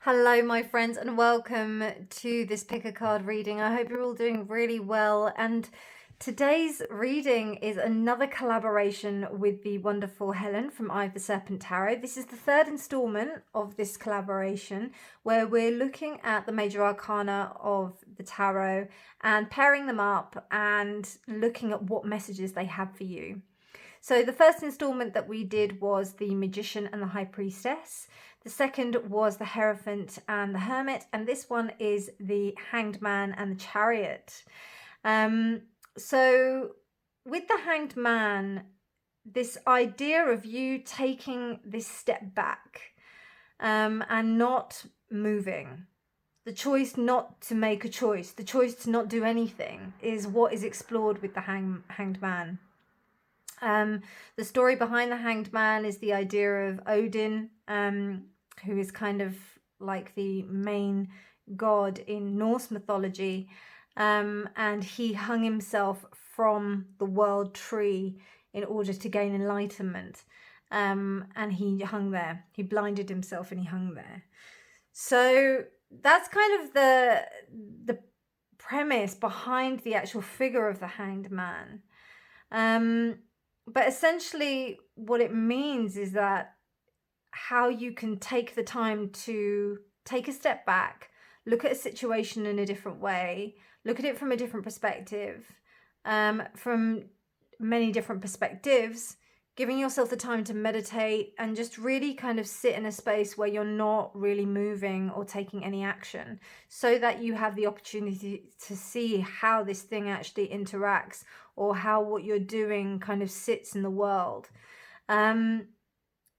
Hello, my friends, and welcome to this pick a card reading. I hope you're all doing really well. And today's reading is another collaboration with the wonderful Helen from Eye of the Serpent Tarot. This is the third installment of this collaboration where we're looking at the major arcana of the tarot and pairing them up and looking at what messages they have for you. So the first installment that we did was the Magician and the High Priestess. The second was the Hierophant and the Hermit. And this one is the Hanged Man and the Chariot. So with the Hanged Man, this idea of you taking this step back and not moving. The choice not to make a choice, the choice to not do anything is what is explored with the Hanged Man. The story behind the Hanged Man is the idea of Odin, who is kind of like the main god in Norse mythology, and he hung himself from the world tree in order to gain enlightenment, and he hung there. He blinded himself and he hung there. So that's kind of the premise behind the actual figure of the Hanged Man. But essentially what it means is that how you can take the time to take a step back, look at a situation in a different way, look at it from a different perspective, from many different perspectives, giving yourself the time to meditate and just really kind of sit in a space where you're not really moving or taking any action, so that you have the opportunity to see how this thing actually interacts or how what you're doing kind of sits in the world.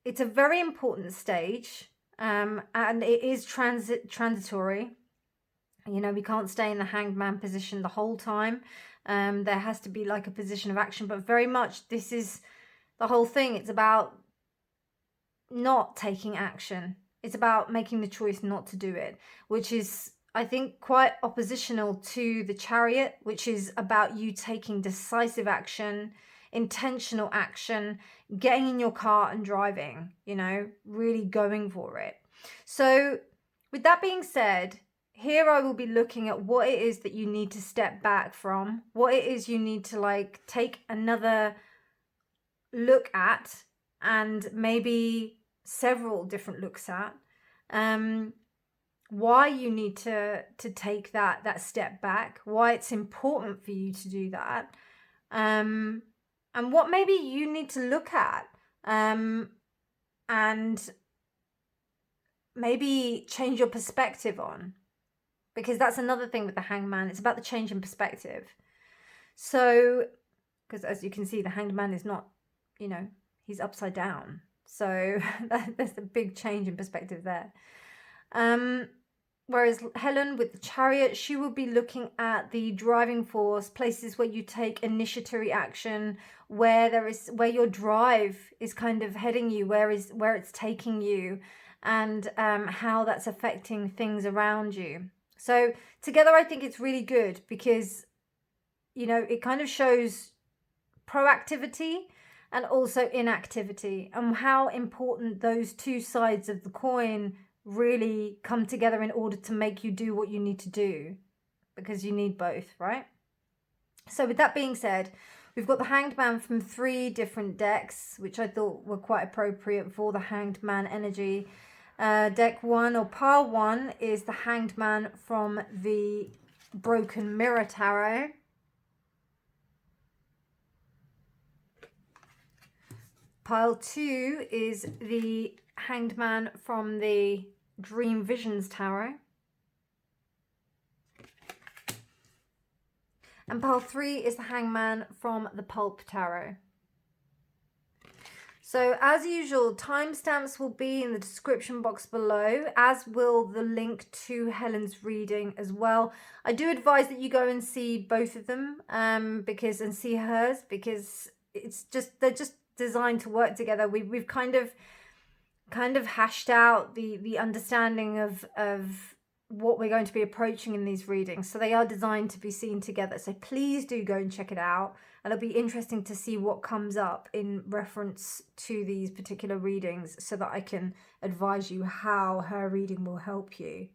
It's a very important stage, and it is transitory. You know, we can't stay in the Hanged Man position the whole time. There has to be like a position of action, but very much this is the whole thing. It's about not taking action. It's about making the choice not to do it, which is, I think, quite oppositional to the Chariot, which is about you taking decisive action, intentional action, getting in your car and driving, you know, really going for it. So with that being said, here I will be looking at what it is that you need to step back from, what it is you need to like take another look at, and maybe several different looks at, why you need to take that step back, why it's important for you to do that, and what maybe you need to look at, and maybe change your perspective on, because that's another thing with the Hanged Man. It's about the change in perspective. So, because as you can see, the Hanged Man is not, you know, he's upside down. So there's a big change in perspective there. Whereas Helen with the Chariot, she will be looking at the driving force, places where you take initiatory action, where your drive is kind of heading you, where it's taking you, and how that's affecting things around you. So together, I think it's really good because, you know, it kind of shows proactivity and also inactivity, and how important those two sides of the coin really come together in order to make you do what you need to do, because you need both, right? So with that being said, we've got the Hanged Man from 3 different decks, which I thought were quite appropriate for the Hanged Man energy. Deck 1 or pile 1 is the Hanged Man from the Broken Mirror Tarot. Pile 2 is the Hanged Man from the Dream Visions Tarot. And pile 3 is the Hangman from the Pulp Tarot. So as usual, timestamps will be in the description box below, as will the link to Helen's reading as well. I do advise that you go and see both of them, and see hers, because they're just designed to work together. We've kind of hashed out the understanding of what we're going to be approaching in these readings. So they are designed to be seen together. So please do go and check it out. And it'll be interesting to see what comes up in reference to these particular readings so that I can advise you how her reading will help you.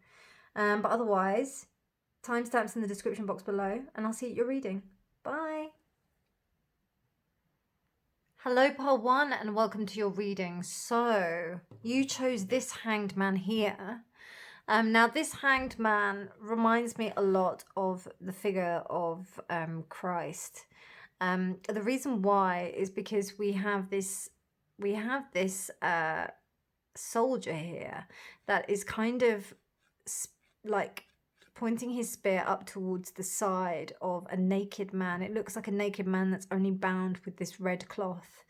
But otherwise, timestamps in the description box below, and I'll see you at your reading. Bye. Hello, pile 1, and welcome to your reading. So, you chose this Hanged Man here. Now, this Hanged Man reminds me a lot of the figure of Christ. The reason why is because we have this soldier here that is kind of like pointing his spear up towards the side of a naked man. It looks like a naked man that's only bound with this red cloth.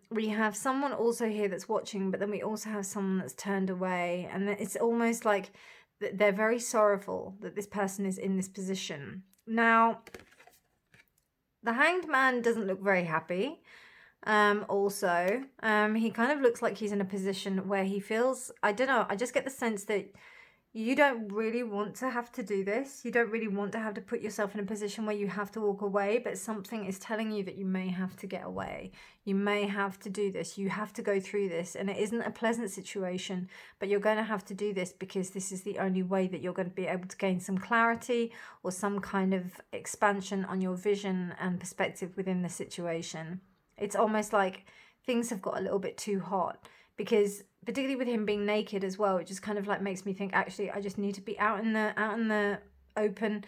We have someone also here that's watching, but then we also have someone that's turned away, and it's almost like they're very sorrowful that this person is in this position. Now, the Hanged Man doesn't look very happy. Also, he kind of looks like he's in a position where he feels, I don't know, I just get the sense that you don't really want to have to do this. You don't really want to have to put yourself in a position where you have to walk away, but something is telling you that you may have to get away. You may have to do this. You have to go through this, and it isn't a pleasant situation, but you're going to have to do this because this is the only way that you're going to be able to gain some clarity or some kind of expansion on your vision and perspective within the situation. It's almost like things have got a little bit too hot, because particularly with him being naked as well, it just kind of like makes me think, actually, I just need to be out in the open,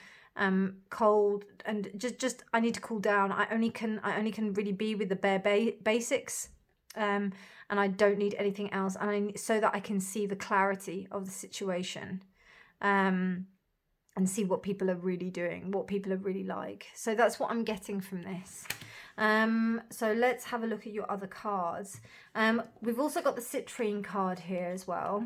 cold, and just I need to cool down. I only can really be with the bare basics, and I don't need anything else, and so that I can see the clarity of the situation, and see what people are really doing, what people are really like. So that's what I'm getting from this. So let's have a look at your other cards. We've also got the citrine card here as well.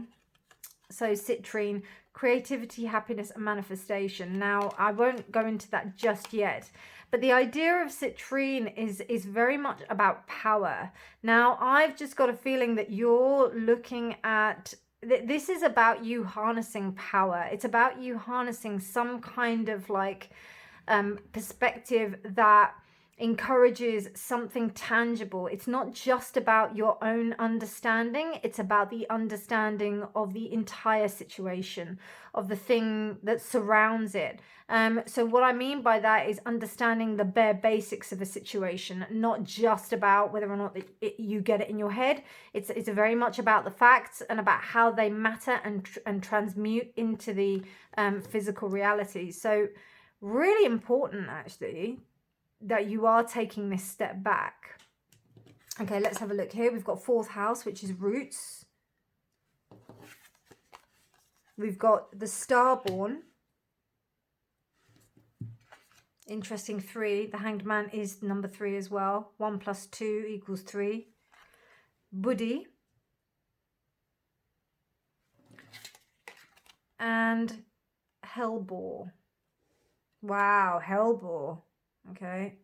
So citrine, creativity, happiness, and manifestation. Now, I won't go into that just yet, but the idea of citrine is very much about power. Now, I've just got a feeling that you're looking at, this is about you harnessing power. It's about you harnessing some kind of like perspective that encourages something tangible. It's not just about your own understanding, it's about the understanding of the entire situation, of the thing that surrounds it. So what I mean by that is understanding the bare basics of a situation, not just about whether or not you get it in your head. It's very much about the facts and about how they matter and transmute into the physical reality. So really important, actually, that you are taking this step back. Okay, let's have a look here. We've got 4th house, which is roots. We've got the Starborn. Interesting, 3. The Hanged Man is number 3 as well. 1 + 2 = 3. Buddhi. And Hellbore. Wow, Hellbore. Okay.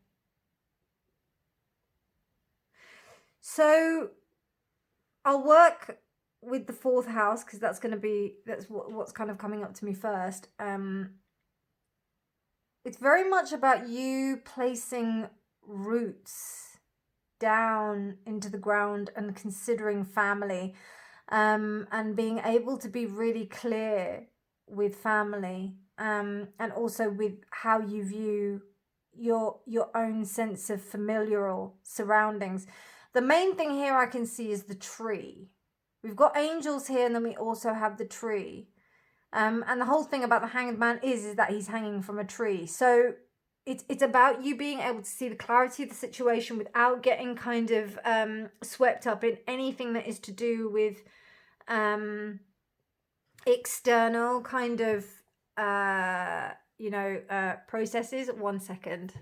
So I'll work with the 4th house because that's what's kind of coming up to me first. It's very much about you placing roots down into the ground and considering family, and being able to be really clear with family, and also with how you view your own sense of familial surroundings. The main thing here I can see is the tree. We've got angels here, and then we also have the tree. And the whole thing about the Hanged Man is that he's hanging from a tree. So it's about you being able to see the clarity of the situation without getting kind of swept up in anything that is to do with external kind of processes. 1 second.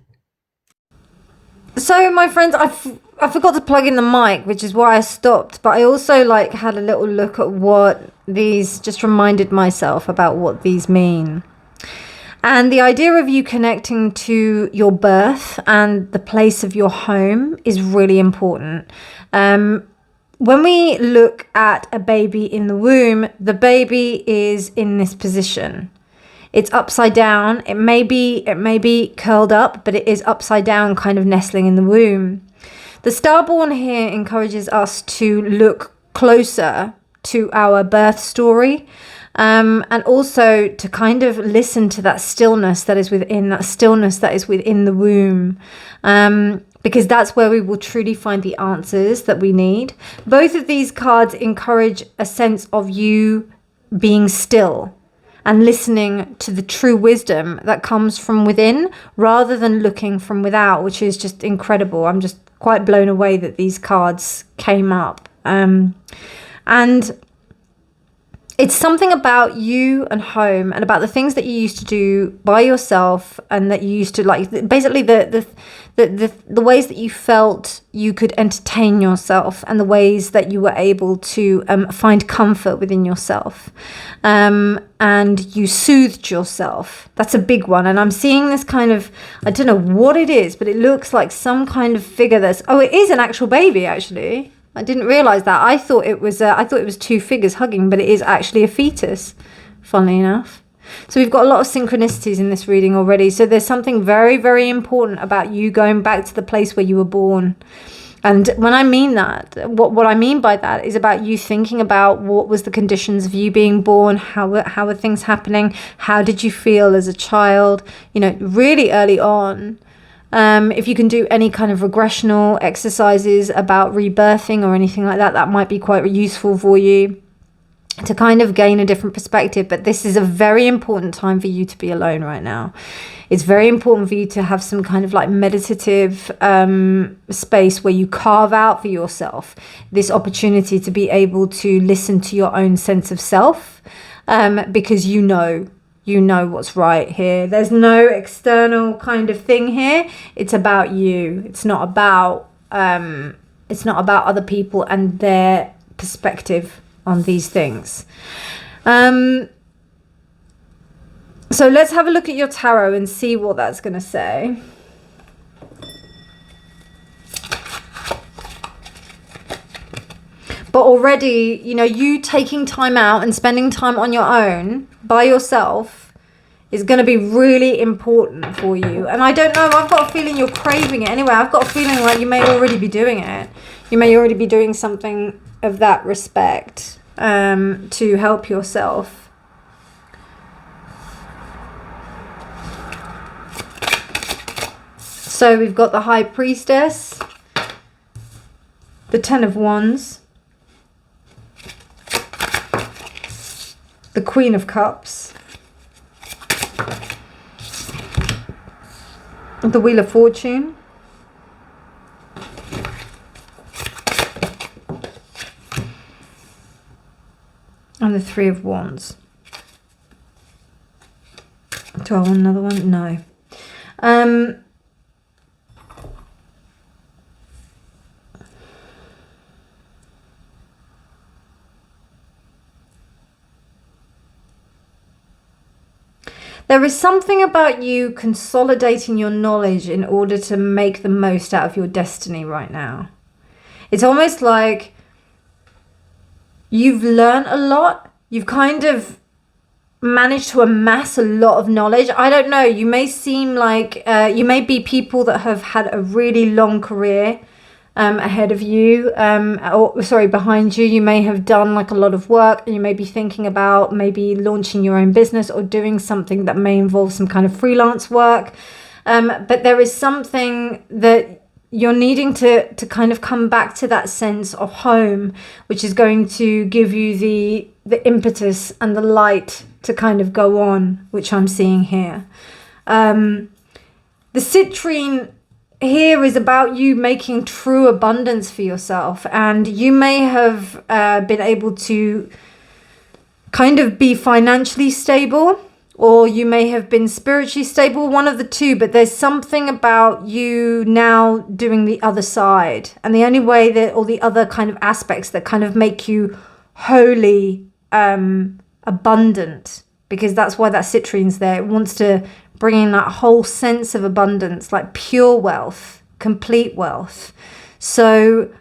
So my friends, I forgot to plug in the mic, which is why I stopped, but I also had a little look at what these, just reminded myself about what these mean. And the idea of you connecting to your birth and the place of your home is really important. When we look at a baby in the womb, the baby is in this position. It's upside down. It may be curled up, but it is upside down, kind of nestling in the womb. The Starborn here encourages us to look closer to our birth story, and also to kind of listen to that stillness that is within, the womb, because that's where we will truly find the answers that we need. Both of these cards encourage a sense of you being still and listening to the true wisdom that comes from within rather than looking from without, which is just incredible. I'm just quite blown away that these cards came up. And it's something about you and home, and about the things that you used to do by yourself, and that you used to like, basically the ways that you felt you could entertain yourself, and the ways that you were able to find comfort within yourself, and you soothed yourself. That's a big one. And I'm seeing this kind of, I don't know what it is, but it looks like some kind of figure that's, oh, it is an actual baby actually. I didn't realize that. I thought it was two figures hugging, but it is actually a fetus, funnily enough. So we've got a lot of synchronicities in this reading already. So there's something very, very important about you going back to the place where you were born. And when I mean that, what I mean by that is about you thinking about what was the conditions of you being born, how were things happening, how did you feel as a child, really early on. If you can do any kind of regressional exercises about rebirthing or anything like that, that might be quite useful for you to kind of gain a different perspective. But this is a very important time for you to be alone right now. It's very important for you to have some kind of like meditative space where you carve out for yourself this opportunity to be able to listen to your own sense of self, because you know what's right here. There's no external kind of thing here. It's about you. It's not about other people and their perspective on these things. So let's have a look at your tarot and see what that's going to say. But already, you taking time out and spending time on your own by yourself is going to be really important for you. And I don't know, I've got a feeling you're craving it anyway. I've got a feeling like you may already be doing it. You may already be doing something of that respect to help yourself. So we've got the High Priestess, the Ten of Wands, the Queen of Cups, the Wheel of Fortune, and the Three of Wands. Do I want another one? No. There is something about you consolidating your knowledge in order to make the most out of your destiny right now. It's almost like you've learned a lot. You've kind of managed to amass a lot of knowledge. I don't know. You may seem like you may be people that have had a really long career ahead of you, behind you. You may have done like a lot of work, and you may be thinking about maybe launching your own business or doing something that may involve some kind of freelance work. But there is something that you're needing to kind of come back to that sense of home, which is going to give you the impetus and the light to kind of go on, which I'm seeing here. The citrine here is about you making true abundance for yourself, and you may have been able to kind of be financially stable, or you may have been spiritually stable, one of the two. But there's something about you now doing the other side, and the only way that, or the other kind of aspects that kind of make you wholly abundant, because that's why that citrine's there. It wants to bring in that whole sense of abundance, like pure wealth, complete wealth. So,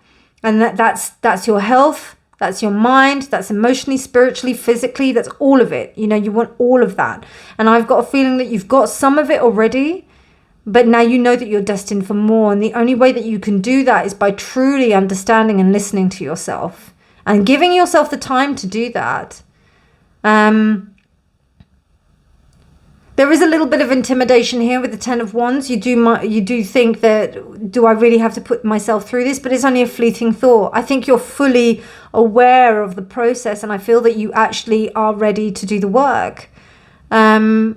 and that's your health, that's your mind, that's emotionally, spiritually, physically, that's all of it. You know, you want all of that. And I've got a feeling that you've got some of it already, but now you know that you're destined for more. And the only way that you can do that is by truly understanding and listening to yourself and giving yourself the time to do that. There is a little bit of intimidation here with the Ten of Wands. You do think that, do I really have to put myself through this? But it's only a fleeting thought. I think you're fully aware of the process, and I feel that you actually are ready to do the work. Pile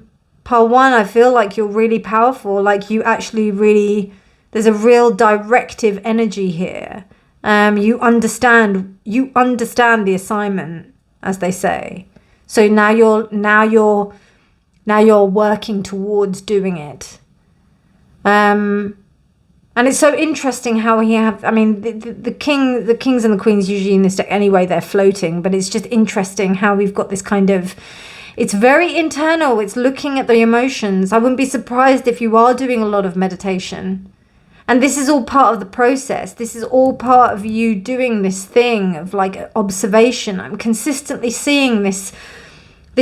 1, I feel like you're really powerful. Like you actually really, there's a real directive energy here. You understand the assignment, as they say. So now you're working towards doing it. And it's so interesting how the kings and the queens usually in this deck anyway, they're floating, but it's just interesting how we've got this kind of, it's very internal. It's looking at the emotions. I wouldn't be surprised if you are doing a lot of meditation. And this is all part of the process. This is all part of you doing this thing of like observation. I'm consistently seeing this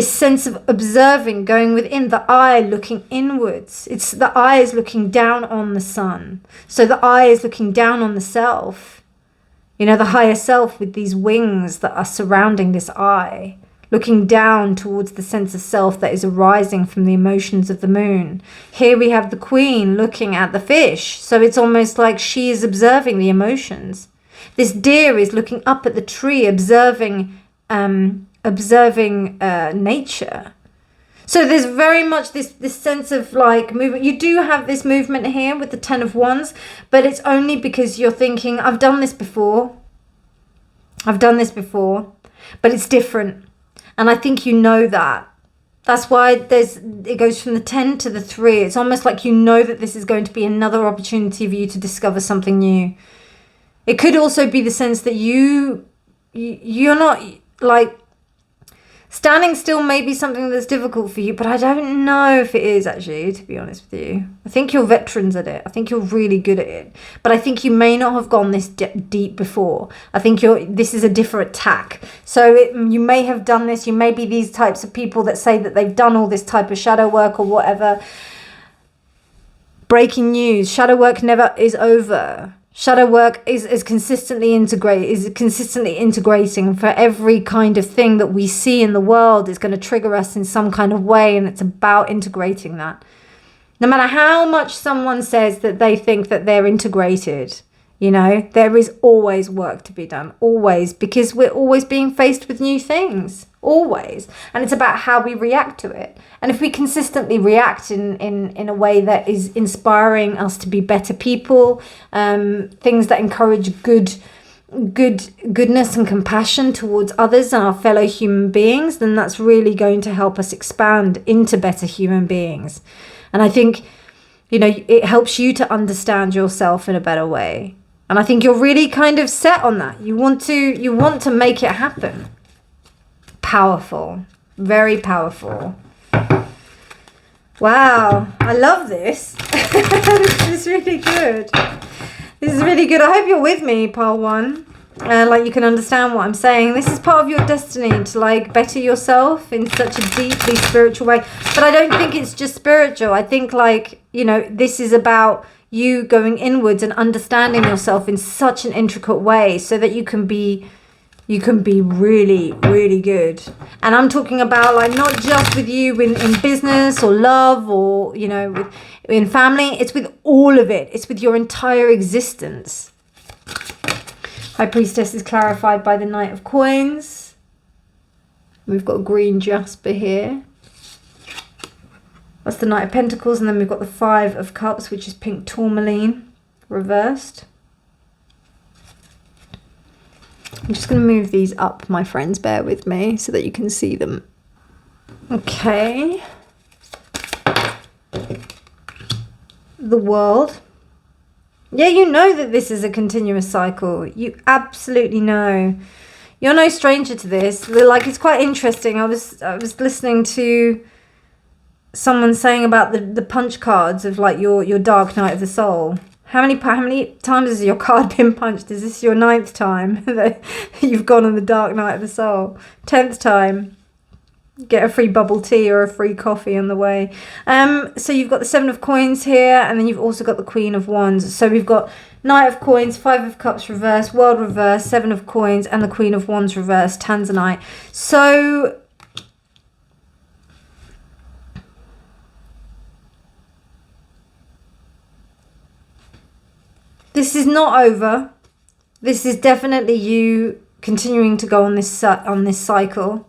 sense of observing, going within, the eye looking inwards. It's the eye is looking down on the sun. So the eye is looking down on the self. You know, the higher self with these wings that are surrounding this eye, looking down towards the sense of self that is arising from the emotions of the moon. Here we have the queen looking at the fish. So it's almost like she is observing the emotions. This deer is looking up at the tree, observing nature. So there's very much this sense of like movement. You do have this movement here with the Ten of Wands, but it's only because you're thinking, I've done this before, but it's different. And I think you know that. That's why it goes from the 10 to the 3. It's almost like you know that this is going to be another opportunity for you to discover something new. It could also be the sense that you're not like, standing still may be something that's difficult for you, but I don't know if it is actually, to be honest with you. I think you're veterans at it. I think you're really good at it. But I think you may not have gone this deep before. I think this is a different tack. So you may have done this. You may be these types of people that say that they've done all this type of shadow work or whatever. Breaking news. Shadow work never is over. Shadow work is consistently integrating. For every kind of thing that we see in the world is going to trigger us in some kind of way, and it's about integrating that. No matter how much someone says that they think that they're integrated, you know, there is always work to be done, always, because we're always being faced with new things, always. And it's about how we react to it. And if we consistently react in a way that is inspiring us to be better people, things that encourage goodness and compassion towards others and our fellow human beings, then that's really going to help us expand into better human beings. And I think, you know, it helps you to understand yourself in a better way. And I think you're really kind of set on that. You want to make it happen. Powerful. Very powerful. Wow. I love this. This is really good. This is really good. I hope you're with me, Pile 1. Like you can understand what I'm saying. This is part of your destiny to like better yourself in such a deeply spiritual way. But I don't think it's just spiritual. I think like, you know, this is about you going inwards and understanding yourself in such an intricate way so that you can be really, really good. And I'm talking about like not just with you in business or love or, you know, in family. It's with all of it. It's with your entire existence. High Priestess is clarified by the Knight of Coins. We've got green jasper here. That's the Knight of Pentacles. And then we've got the Five of Cups, which is pink tourmaline reversed. I'm just going to move these up, my friends. Bear with me so that you can see them. Okay. The World. Yeah, you know that this is a continuous cycle. You absolutely know. You're no stranger to this. Like, it's quite interesting. I was listening to someone saying about the punch cards of like your dark night of the soul, How many times has your card been punched? Is this your 9th time that you've gone on the dark night of the soul? 10th time. Get a free bubble tea or a free coffee on the way. So you've got the 7 of coins here, and then you've also got the Queen of Wands. So we've got Knight of Coins, 5 of Cups reverse, World reverse, 7 of Coins, and the Queen of Wands reverse, Tanzanite. So this is not over. This is definitely you continuing to go on this cycle.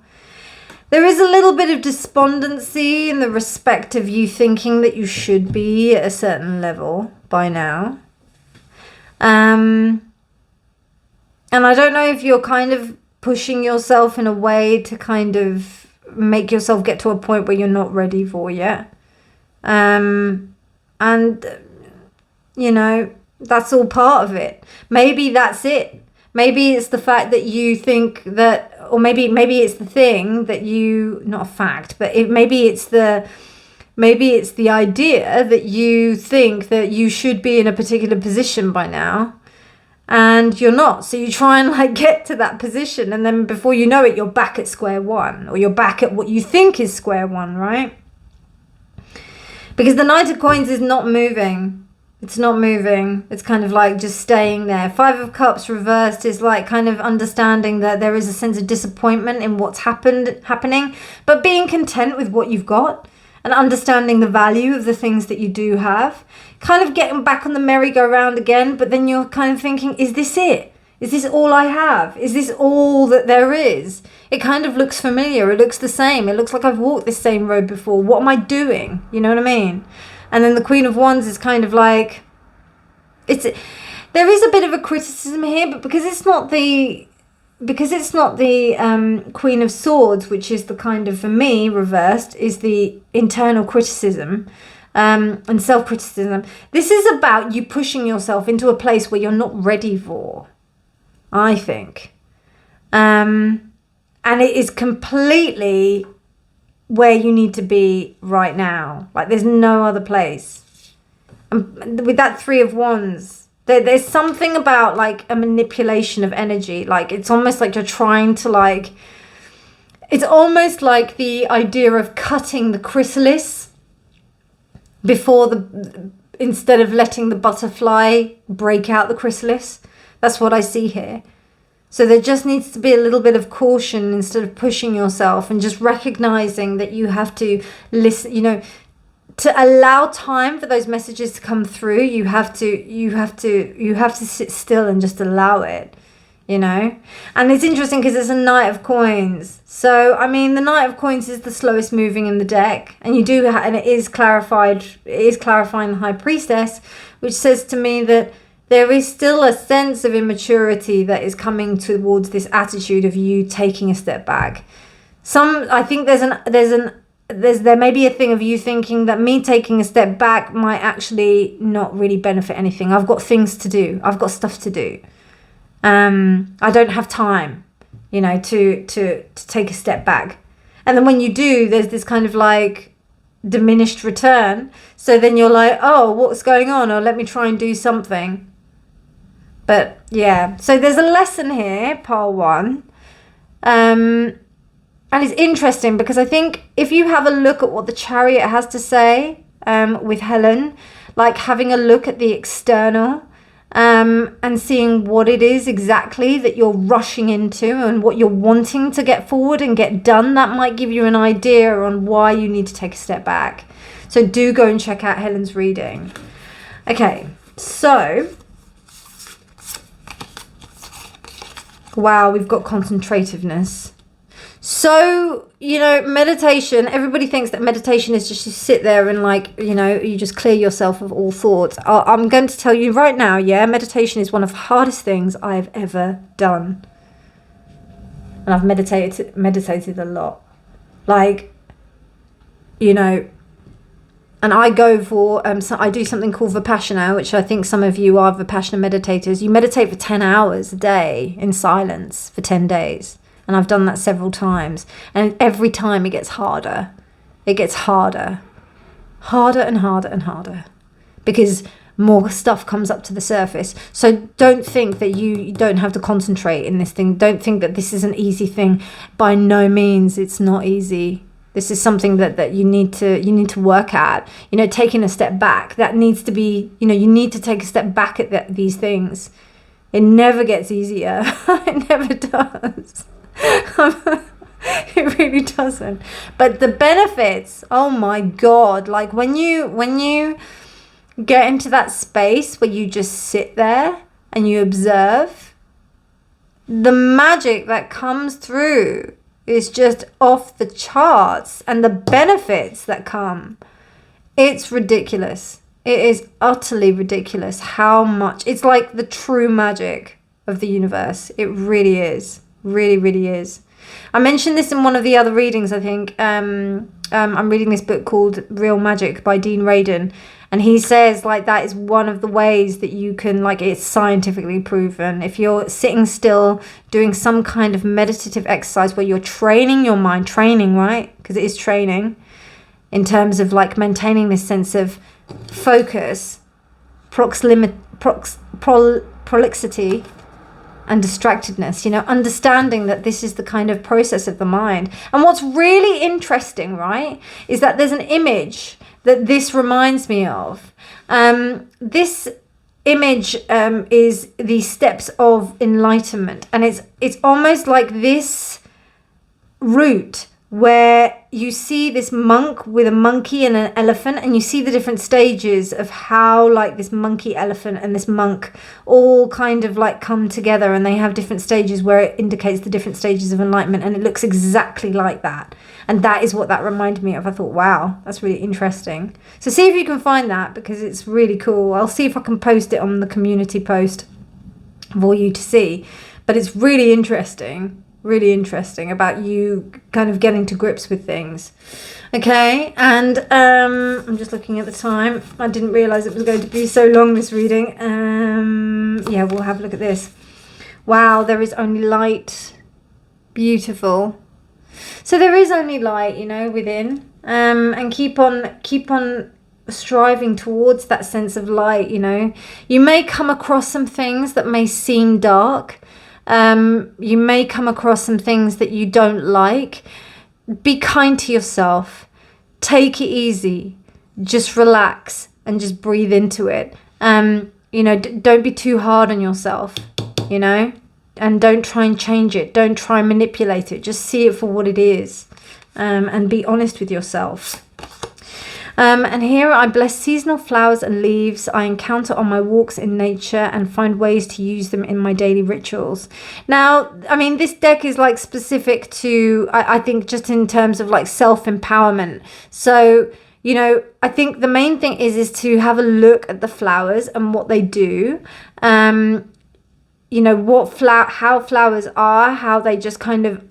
There is a little bit of despondency in the respect of you thinking that you should be at a certain level by now. And I don't know if you're kind of pushing yourself in a way to kind of make yourself get to a point where you're not ready for yet. And, you know, that's all part of it. Maybe that's it. Maybe it's the fact that you think that, or maybe it's the thing that you, not a fact, but maybe it's the idea that you think that you should be in a particular position by now, and you're not. So you try and like get to that position, and then before you know it, you're back at square one, or you're back at what you think is square one, right? Because the Knight of Coins is not moving. It's not moving. It's kind of like just staying there. 5 of Cups reversed is like kind of understanding that there is a sense of disappointment in what's happening, but being content with what you've got and understanding the value of the things that you do have. Kind of getting back on the merry-go-round again, but then you're kind of thinking, is this it? Is this all I have? Is this all that there is? It kind of looks familiar. It looks the same. It looks like I've walked this same road before. What am I doing? You know what I mean? And then the Queen of Wands is kind of like, there is a bit of a criticism here, but because it's not the Queen of Swords, which is the kind of, for me, reversed, is the internal criticism and self-criticism. This is about you pushing yourself into a place where you're not ready for, I think. And it is completely where you need to be right now. Like there's no other place. And with that 3 of Wands, there's something about like a manipulation of energy. Like it's almost like you're trying to like, it's almost like the idea of cutting the chrysalis instead of letting the butterfly break out the chrysalis. That's what I see here. So there just needs to be a little bit of caution instead of pushing yourself, and just recognizing that you have to listen, you know, to allow time for those messages to come through. You have to sit still and just allow it, you know. And it's interesting because it's a Knight of Coins. So, I mean, the Knight of Coins is the slowest moving in the deck, and and it is clarifying the High Priestess, which says to me that there is still a sense of immaturity that is coming towards this attitude of you taking a step back. I think there may be a thing of you thinking that me taking a step back might actually not really benefit anything. I've got things to do. I've got stuff to do. I don't have time, you know, to take a step back. And then when you do, there's this kind of like diminished return. So then you're like, oh, what's going on? Or let me try and do something. But yeah, so there's a lesson here, pile 1. And it's interesting because I think if you have a look at what the Chariot has to say with Helen, like having a look at the external and seeing what it is exactly that you're rushing into and what you're wanting to get forward and get done, that might give you an idea on why you need to take a step back. So do go and check out Helen's reading. Okay, so wow, we've got concentrativeness. So, you know, meditation, everybody thinks that meditation is just you sit there and like, you know, you just clear yourself of all thoughts. I'm going to tell you right now, yeah, meditation is one of the hardest things I've ever done. And I've meditated a lot. Like, you know, and I go for, I do something called Vipassana, which I think some of you are Vipassana meditators. You meditate for 10 hours a day in silence for 10 days. And I've done that several times. And every time it gets harder. It gets harder. Harder and harder and harder. Because more stuff comes up to the surface. So don't think that you don't have to concentrate in this thing. Don't think that this is an easy thing. By no means, it's not easy. This is something that you need to work at. You know, taking a step back, that needs to be, you know, you need to take a step back at these things. It never gets easier. It never does. It really doesn't. But the benefits, oh my God, like when you get into that space where you just sit there and you observe, the magic that comes through is just off the charts, and the benefits that come, it's ridiculous. It is utterly ridiculous how much, it's like the true magic of the universe. It really is. Really, really is. I mentioned this in one of the other readings, I think. I'm reading this book called Real Magic by Dean Radin. And he says, like, that is one of the ways that you can, like, it's scientifically proven. If you're sitting still, doing some kind of meditative exercise where you're training your mind, right? Because it is training in terms of, like, maintaining this sense of focus, prolixity, and distractedness, you know, understanding that this is the kind of process of the mind. And what's really interesting, right, is that there's an image that this reminds me of. This image is the steps of enlightenment, and it's almost like this route where you see this monk with a monkey and an elephant, and you see the different stages of how, like, this monkey, elephant, and this monk all kind of like come together, and they have different stages where it indicates the different stages of enlightenment, and it looks exactly like that. And that is what that reminded me of. I thought, wow, that's really interesting. So see if you can find that, because it's really cool. I'll see if I can post it on the community post for you to see. But it's really interesting about you kind of getting to grips with things. Okay, and I'm just looking at the time. I didn't realize it was going to be so long, this reading. Yeah, we'll have a look at this. Wow, there is only light. Beautiful. So there is only light, you know, within. And keep on striving towards that sense of light, you know. You may come across some things that may seem dark. You may come across some things that you don't like. Be kind to yourself. Take it easy. Just relax and just breathe into it. You know, don't be too hard on yourself, you know, and don't try and change it. Don't try and manipulate it. Just see it for what it is, and be honest with yourself. And here I bless seasonal flowers and leaves I encounter on my walks in nature and find ways to use them in my daily rituals. Now, I mean, this deck is like specific to, I think, just in terms of like self-empowerment. So, you know, I think the main thing is to have a look at the flowers and what they do. You know, how flowers are, how they just kind of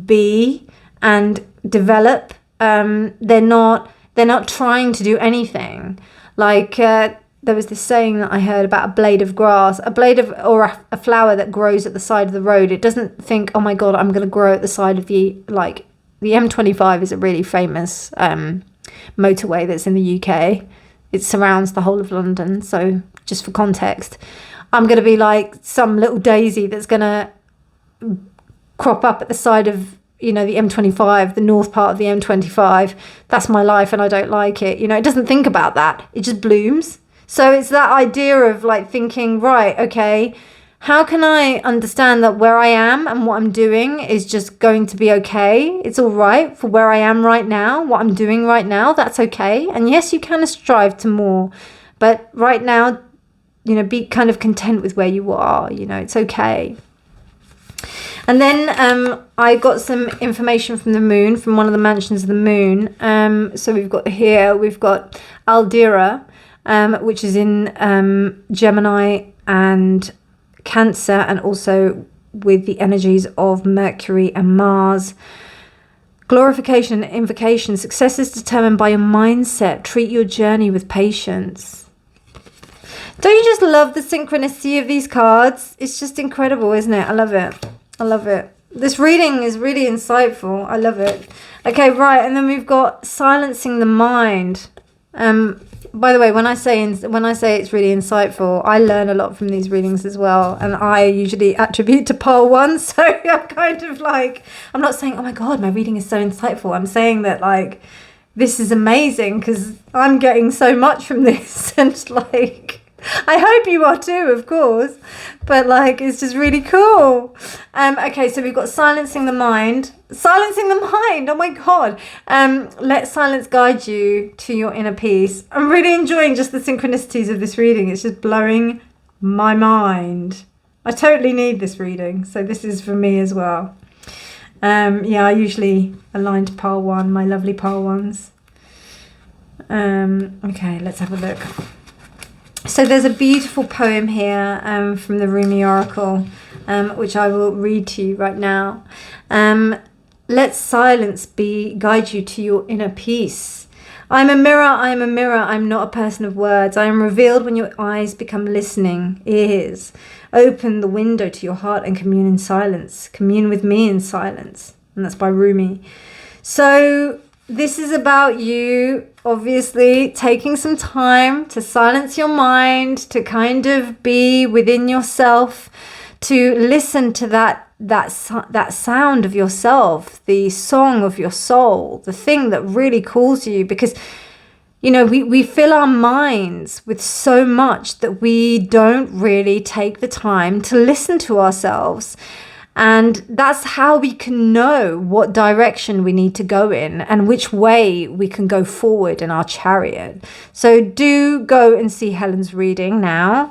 be and develop. They're not trying to do anything. Like there was this saying that I heard about a blade of grass, or a flower that grows at the side of the road. It doesn't think, oh my God, I'm going to grow at the side of the M25 is a really famous motorway that's in the UK. It surrounds the whole of London. So just for context, I'm going to be like some little daisy that's going to crop up at the side of, you know, the M25, the north part of the M25. That's my life and I don't like it. You know, it doesn't think about that. It just blooms. So it's that idea of like thinking, right, okay, how can I understand that where I am and what I'm doing is just going to be okay? It's all right for where I am right now, what I'm doing right now, that's okay. And yes, you can strive to more, but right now, you know, be kind of content with where you are, you know, it's okay. And then I got some information from the moon, from one of the mansions of the moon. So we've got Aldera, which is in Gemini and Cancer, and also with the energies of Mercury and Mars. Glorification and invocation. Success is determined by your mindset. Treat your journey with patience. Don't you just love the synchronicity of these cards? It's just incredible, isn't it? I love it. I love it. This reading is really insightful. I love it. Okay, right. And then we've got silencing the mind. By the way, when I say it's really insightful, I learn a lot from these readings as well, and I usually attribute to pile 1. So I'm kind of like, I'm not saying, oh my god, my reading is so insightful. I'm saying that like this is amazing because I'm getting so much from this, and like I hope you are too, of course. But like, it's just really cool. Okay, so we've got silencing the mind. Silencing the mind, oh my god. Let silence guide you to your inner peace. I'm really enjoying just the synchronicities of this reading. It's just blowing my mind. I totally need this reading, so this is for me as well. Yeah, I usually align to pile 1, my lovely pile 1s. Okay, let's have a look. So there's a beautiful poem here from the Rumi Oracle, which I will read to you right now. Let silence guide you to your inner peace. I am a mirror, I'm not a person of words. I am revealed when your eyes become listening ears. Open the window to your heart and commune in silence. Commune with me in silence. And that's by Rumi. So this is about you, obviously, taking some time to silence your mind, to kind of be within yourself, to listen to that sound of yourself, the song of your soul, the thing that really calls you. Because, you know, we fill our minds with so much that we don't really take the time to listen to ourselves. And that's how we can know what direction we need to go in and which way we can go forward in our chariot. So do go and see Helen's reading now.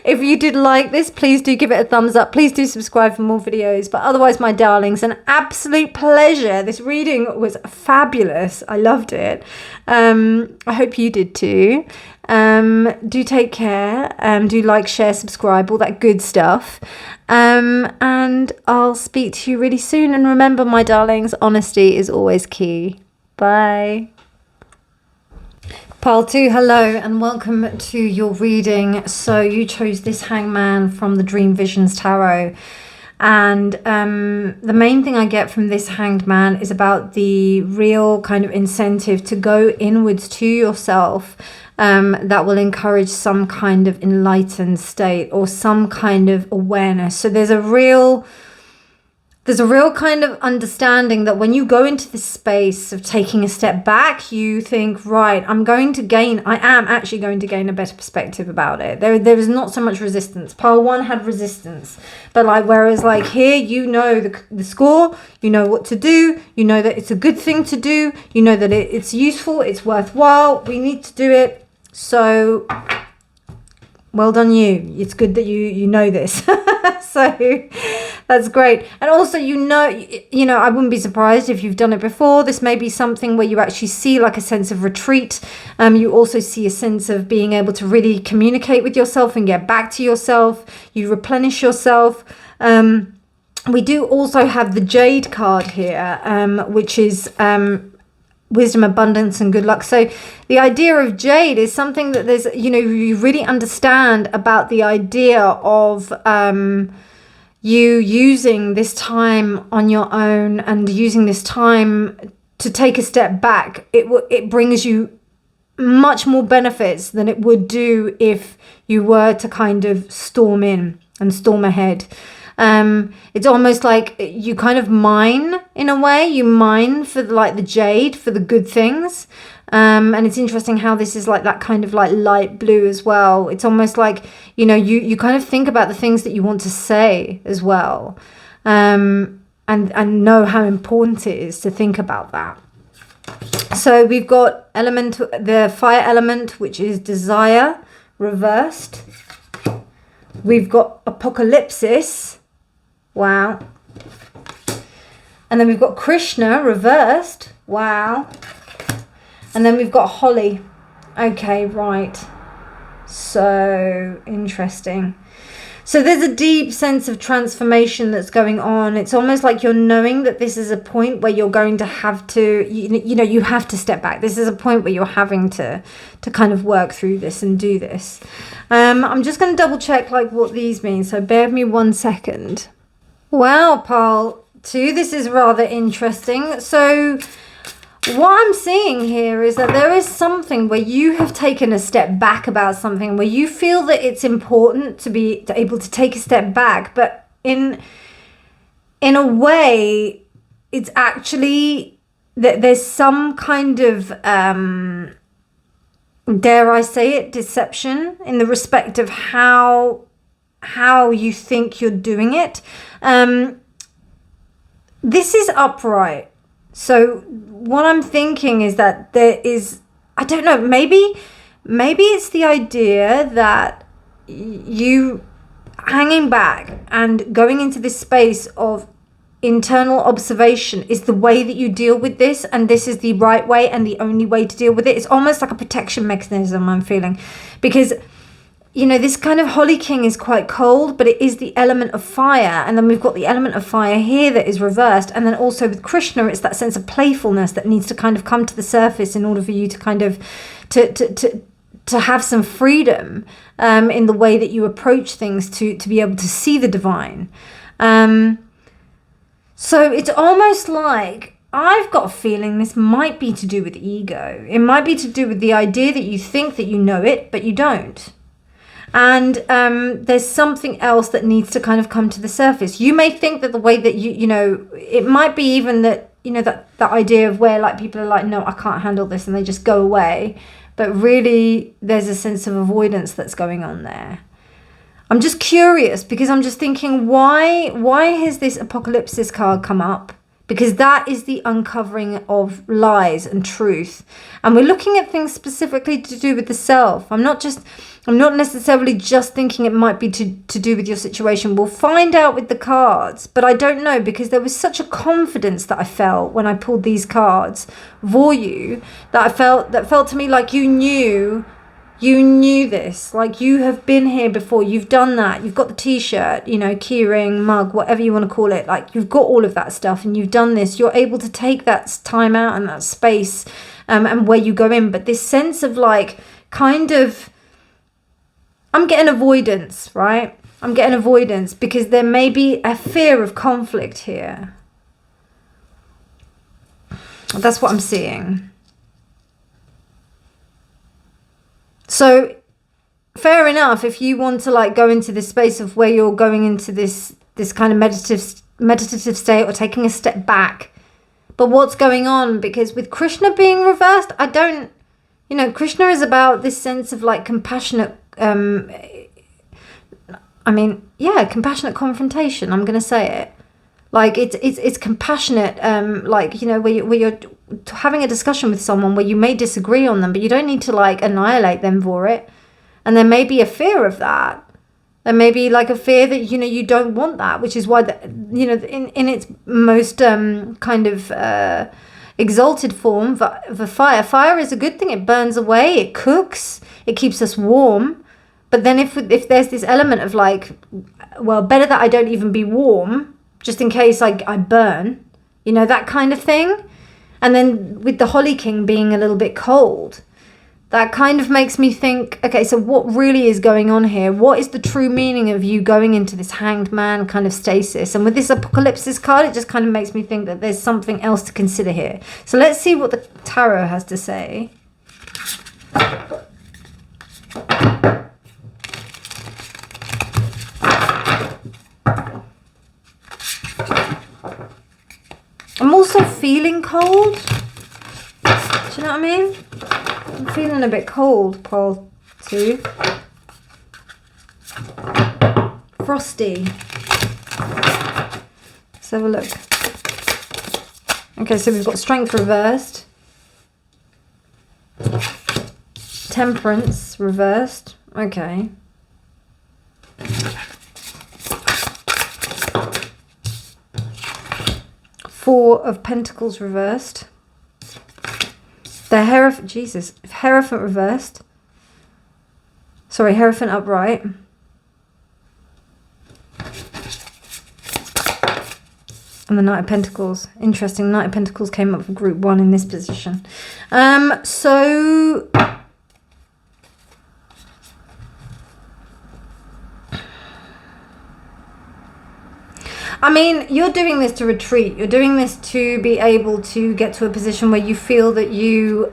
If you did like this, please do give it a thumbs up. Please do subscribe for more videos. But otherwise, my darlings, an absolute pleasure. This reading was fabulous. I loved it. I hope you did too. Do take care. Do like, share, subscribe, all that good stuff. And I'll speak to you really soon. And remember, my darlings, honesty is always key. Bye. Pile 2, hello and welcome to your reading. So you chose this Hangman from the Dream Visions Tarot. And the main thing I get from this Hanged Man is about the real kind of incentive to go inwards to yourself. That will encourage some kind of enlightened state or some kind of awareness. So there's a real kind of understanding that when you go into this space of taking a step back, you think, right, I am actually going to gain a better perspective about it. There is not so much resistance. Pile 1 had resistance, but like, whereas like here, you know the score, you know what to do, you know that it's a good thing to do, you know that it's useful, it's worthwhile, we need to do it. So well done you. It's good that you know this. So that's great. And also, you know, I wouldn't be surprised if you've done it before. This may be something where you actually see like a sense of retreat. You also see a sense of being able to really communicate with yourself and get back to yourself. You replenish yourself. We do also have the Jade card here, which is wisdom, abundance, and good luck. So the idea of jade is something that there's, you really understand about the idea of you using this time on your own and using this time to take a step back. It brings you much more benefits than it would do if you were to kind of storm in and storm ahead. It's almost like you kind of mine in a way. You mine for the jade, for the good things. And it's interesting how this is like that kind of like light blue as well. It's almost like, you kind of think about the things that you want to say as well. And know how important it is to think about that. So we've got the fire element, which is desire reversed. We've got apocalypsis. Wow. And then we've got Krishna reversed. Wow. And then we've got Holly. Okay, right. So interesting. So there's a deep sense of transformation that's going on. It's almost like you're knowing that this is a point where you're going to have to, you have to step back. This is a point where you're having to kind of work through this and do this. I'm just going to double check like what these mean. So bear with me 1 second. Wow, Pile 2, this is rather interesting. So what I'm seeing here is that there is something where you have taken a step back about something, where you feel that it's important to be able to take a step back, but in a way, it's actually that there's some kind of, dare I say it, deception in the respect of how you think you're doing it. This is upright. So what I'm thinking is that there is, I don't know, maybe it's the idea that you hanging back and going into this space of internal observation is the way that you deal with this, and this is the right way and the only way to deal with it. It's almost like a protection mechanism, I'm feeling, because you know, this kind of Holly King is quite cold, but it is the element of fire. And then we've got the element of fire here that is reversed. And then also with Krishna, it's that sense of playfulness that needs to kind of come to the surface in order for you to kind of, to have some freedom in the way that you approach things, to be able to see the divine. So it's almost like, I've got a feeling this might be to do with ego. It might be to do with the idea that you think that you know it, but you don't. And there's something else that needs to kind of come to the surface. You may think that the way that you know, it might be even that, you know, that idea of where like people are like, no, I can't handle this, and they just go away. But really there's a sense of avoidance that's going on there. I'm just curious, because I'm just thinking, why has this Apocalypsis card come up? Because that is the uncovering of lies and truth. And we're looking at things specifically to do with the self. I'm not necessarily just thinking it might be to do with your situation. We'll find out with the cards, but I don't know, because there was such a confidence that I felt when I pulled these cards for you, that felt to me like you knew this, like you have been here before, you've done that, you've got the t-shirt, you know, keyring, mug, whatever you want to call it, like you've got all of that stuff and you've done this. You're able to take that time out and that space and where you go in. But this sense of like kind of, I'm getting avoidance, right? I'm getting avoidance because there may be a fear of conflict here. That's what I'm seeing. So fair enough if you want to like go into this space of where you're going into this kind of meditative state or taking a step back. But what's going on? Because with Krishna being reversed, I don't, you know, Krishna is about this sense of like compassionate, compassionate confrontation. I'm going to say it. Like it's compassionate, like, you know, where you're having a discussion with someone where you may disagree on them, but you don't need to like annihilate them for it. And there may be a fear of that. There may be like a fear that, you know, you don't want that, which is why, you know, in its most kind of exalted form, the fire is a good thing. It burns away, it cooks, it keeps us warm. But then if there's this element of like, well, better that I don't even be warm, just in case I burn, you know, that kind of thing. And then with the Holly King being a little bit cold, that kind of makes me think, okay, so what really is going on here? What is the true meaning of you going into this hanged man kind of stasis? And with this Apocalypsis card, it just kind of makes me think that there's something else to consider here. So let's see what the tarot has to say. I'm also feeling cold. Do you know what I mean? I'm feeling a bit cold, pile 2. Frosty. Let's have a look. Okay, so we've got strength reversed. Temperance reversed. Okay. Four of Pentacles reversed. The Hierophant reversed. Sorry, Hierophant upright. And the Knight of Pentacles. Interesting, Knight of Pentacles came up for group 1 in this position. So I mean, you're doing this to retreat. You're doing this to be able to get to a position where you feel that you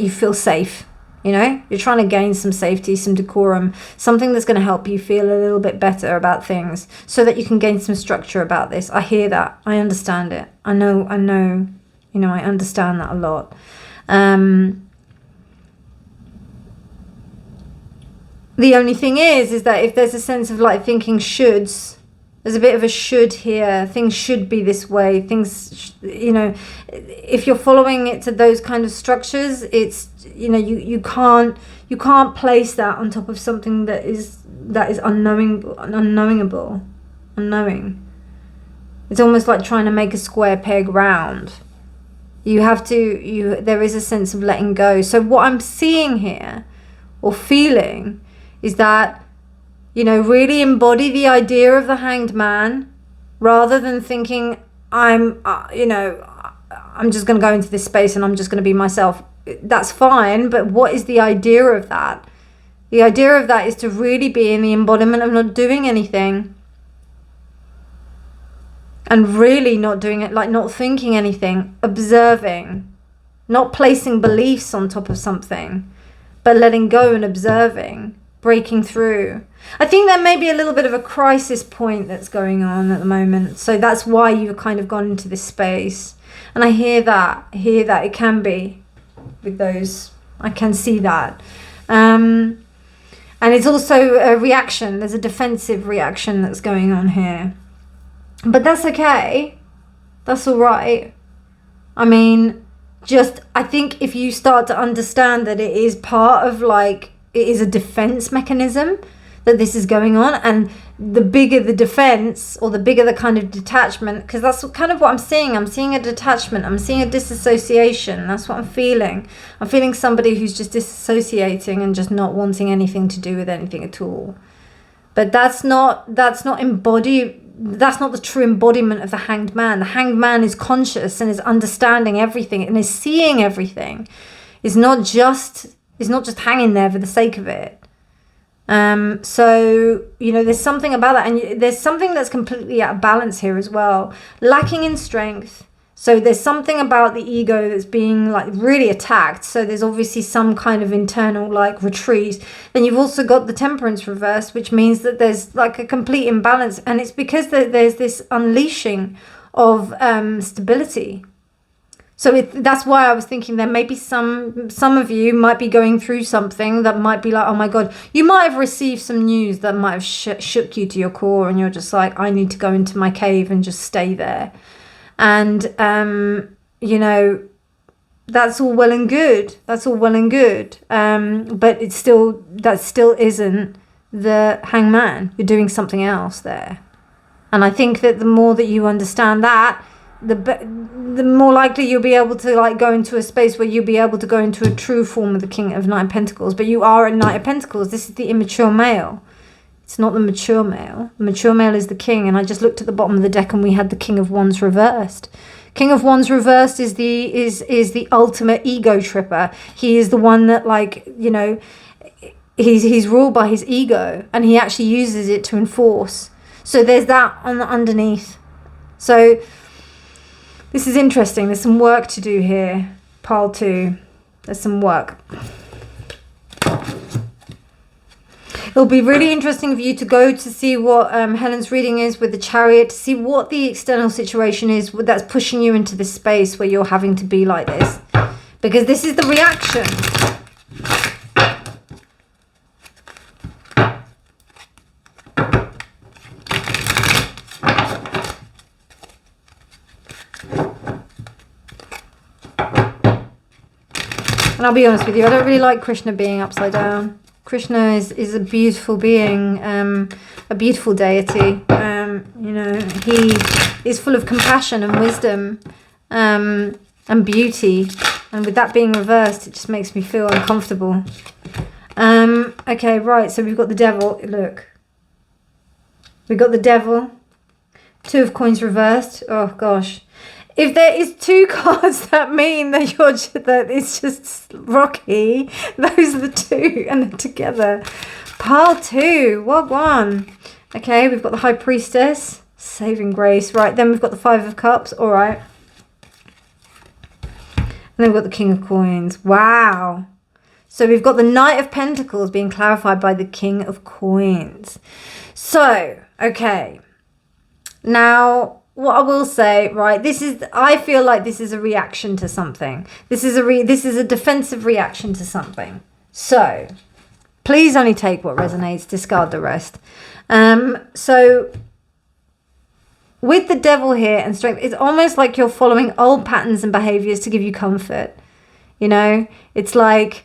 feel safe. You know, you're trying to gain some safety, some decorum, something that's going to help you feel a little bit better about things so that you can gain some structure about this. I hear that. I understand it. I know, you know, I understand that a lot. The only thing is that if there's a sense of like thinking shoulds, there's a bit of a should here. Things should be this way. Things, you know, if you're following it to those kind of structures, it's, you know, you can't place that on top of something that is unknowing. It's almost like trying to make a square peg round. You have to, there is a sense of letting go. So what I'm seeing here or feeling is that, you know, really embody the idea of the Hanged Man rather than thinking I'm just going to go into this space and I'm just going to be myself. That's fine, but what is the idea of that? The idea of that is to really be in the embodiment of not doing anything. And really not doing it, like not thinking anything, observing, not placing beliefs on top of something, but letting go and observing, breaking through. I think there may be a little bit of a crisis point that's going on at the moment. So that's why you've kind of gone into this space. And I hear that it can be with those, I can see that. And it's also a reaction. There's a defensive reaction that's going on here. But that's okay. That's all right. I mean, I think if you start to understand that it is part of like, it is a defense mechanism that this is going on, and the bigger the defense or the bigger the kind of detachment, because that's kind of what I'm seeing. I'm seeing a detachment. I'm seeing a disassociation. That's what I'm feeling. I'm feeling somebody who's just disassociating and just not wanting anything to do with anything at all. But that's not embodied. That's not the true embodiment of the Hanged Man. The Hanged Man is conscious and is understanding everything and is seeing everything. Is not just hanging there for the sake of it. So, you know, there's something about that, and there's something that's completely out of balance here as well. Lacking in strength. So there's something about the ego that's being like really attacked. So there's obviously some kind of internal like retreat. Then you've also got the temperance reverse, which means that there's like a complete imbalance. And it's because there's this unleashing of stability. So that's why I was thinking there may be some of you might be going through something that might be like, oh my God, you might have received some news that might have shook you to your core, and you're just like, I need to go into my cave and just stay there. And, you know, that's all well and good. But that still isn't the hangman. You're doing something else there. And I think that the more that you understand that, the more likely you'll be able to like go into a space where you'll be able to go into a true form of the King of Knight of Pentacles. But you are a Knight of Pentacles. This is the immature male. It's not the mature male. The mature male is the king. And I just looked at the bottom of the deck and we had the King of Wands reversed. King of Wands reversed is the ultimate ego tripper. He is the one that, like, you know, he's ruled by his ego, and he actually uses it to enforce. So there's that on the underneath. So this is interesting. There's some work to do here. Pile 2. There's some work. It'll be really interesting for you to go to see what Helen's reading is with the Chariot, to see what the external situation is that's pushing you into this space where you're having to be like this. Because this is the reaction. And I'll be honest with you, I don't really like Krishna being upside down. Krishna is a beautiful being, a beautiful deity. You know, he is full of compassion and wisdom and beauty. And with that being reversed, it just makes me feel uncomfortable. Okay, right, so we've got the devil. Look. We've got the devil. 2 of coins reversed. Oh, gosh. If there is 2 cards that mean that that it's just rocky, those are the 2, and they're together. Pile 2, what one? Okay, we've got the High Priestess, saving grace. Right, then we've got the Five of Cups. All right. And then we've got the King of Coins. Wow. So we've got the Knight of Pentacles being clarified by the King of Coins. So, okay. Now, what I will say, right, I feel like this is a reaction to something. This is a defensive reaction to something. So, please only take what resonates, discard the rest. So, with the Devil here and strength, it's almost like you're following old patterns and behaviors to give you comfort. You know, it's like,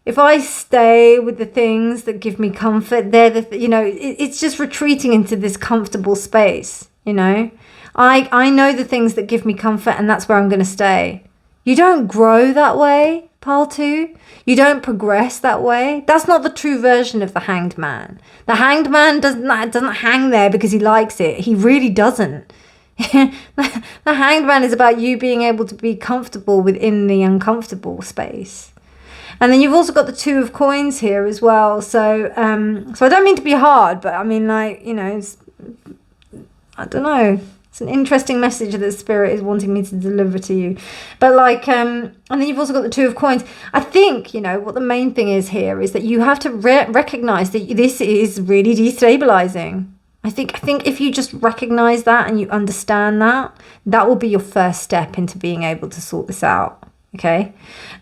if I stay with the things that give me comfort, it's just retreating into this comfortable space, you know. I know the things that give me comfort, and that's where I'm going to stay. You don't grow that way, pile 2. You don't progress that way. That's not the true version of the Hanged Man. The Hanged Man doesn't hang there because he likes it. He really doesn't. The Hanged Man is about you being able to be comfortable within the uncomfortable space. And then you've also got the Two of Coins here as well. So I don't mean to be hard, but I mean, like, you know, I don't know. It's an interesting message that Spirit is wanting me to deliver to you. But like, and then you've also got the Two of Coins. I think, you know, what the main thing is here is that you have to recognize that this is really destabilizing. I think if you just recognize that and you understand that, that will be your first step into being able to sort this out. Okay.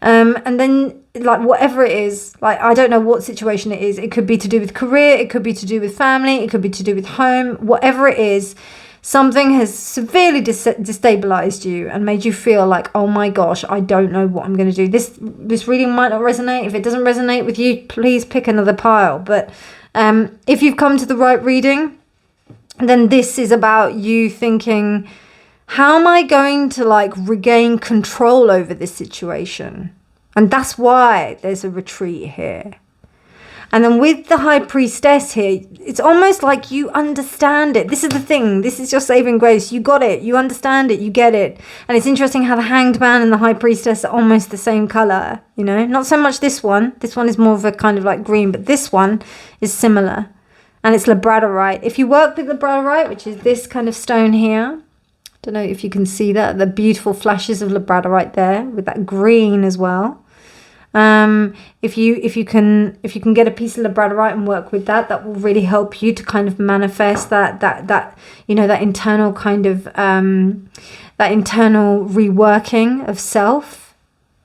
And then, like, whatever it is, like, I don't know what situation it is. It could be to do with career. It could be to do with family. It could be to do with home. Whatever it is, something has severely destabilized you and made you feel like, oh my gosh, I don't know what I'm going to do. This reading might not resonate. If it doesn't resonate with you, please pick another pile. But if you've come to the right reading, then this is about you thinking, how am I going to, like, regain control over this situation? And that's why there's a retreat here. And then with the High Priestess here, it's almost like you understand it. This is the thing. This is your saving grace. You got it. You understand it. You get it. And it's interesting how the Hanged Man and the High Priestess are almost the same color, you know? Not so much this one. This one is more of a kind of like green, but this one is similar. And it's labradorite. If you work with labradorite, which is this kind of stone here, don't know if you can see that, the beautiful flashes of labradorite there with that green as well. If you can get a piece of labradorite and work with that, that will really help you to kind of manifest that you know, that internal kind of that internal reworking of self.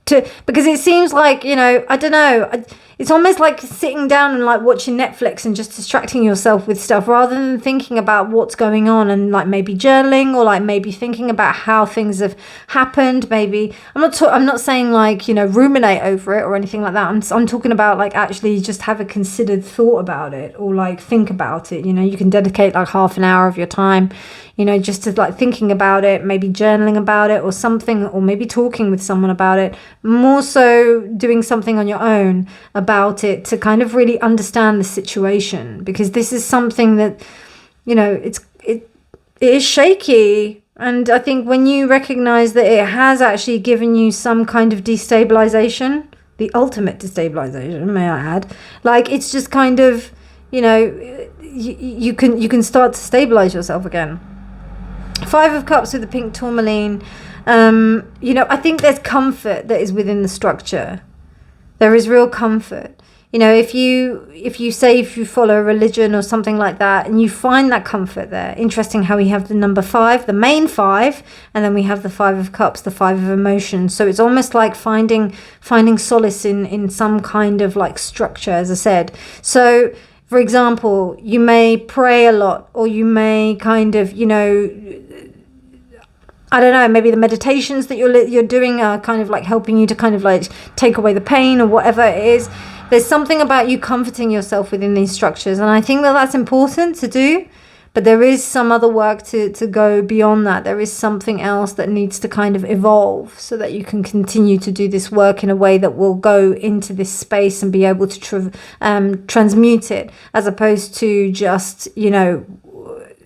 Because it seems like, you know, I don't know, it's almost like sitting down and like watching Netflix and just distracting yourself with stuff rather than thinking about what's going on and like maybe journaling or like maybe thinking about how things have happened. Maybe I'm not saying like, you know, ruminate over it or anything like that. I'm talking about like actually just have a considered thought about it or like think about it. You know, you can dedicate like half an hour of your time, you know, just to like thinking about it, maybe journaling about it or something, or maybe talking with someone about it, more so doing something on your own about it to kind of really understand the situation, because this is something that, you know, it is shaky. And I think when you recognize that it has actually given you some kind of destabilization, the ultimate destabilization, may I add, like it's just kind of, you know, you can start to stabilize yourself again. Five of Cups with the pink tourmaline. You know, I think there's comfort that is within the structure. There is real comfort. You know, if you follow a religion or something like that and you find that comfort there. Interesting how we have the number 5, the main 5, and then we have the 5 of Cups, the 5 of emotions. So it's almost like finding solace in some kind of like structure, as I said. So for example, you may pray a lot, or you may kind of, you know, I don't know, maybe the meditations that you're doing are kind of like helping you to kind of like take away the pain or whatever it is. There's something about you comforting yourself within these structures. And I think that that's important to do. But there is some other work to go beyond that. There is something else that needs to kind of evolve so that you can continue to do this work in a way that will go into this space and be able to transmute it, as opposed to just, you know,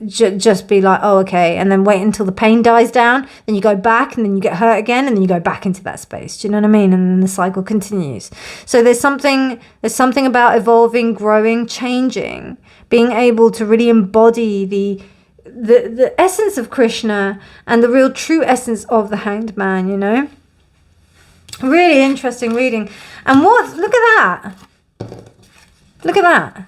just be like, oh, okay, and then wait until the pain dies down, then you go back, and then you get hurt again, and then you go back into that space. Do you know what I mean? And then the cycle continues. So there's something about evolving, growing, changing, being able to really embody the essence of Krishna and the real true essence of the Hanged Man, you know? Really interesting reading. And look at that.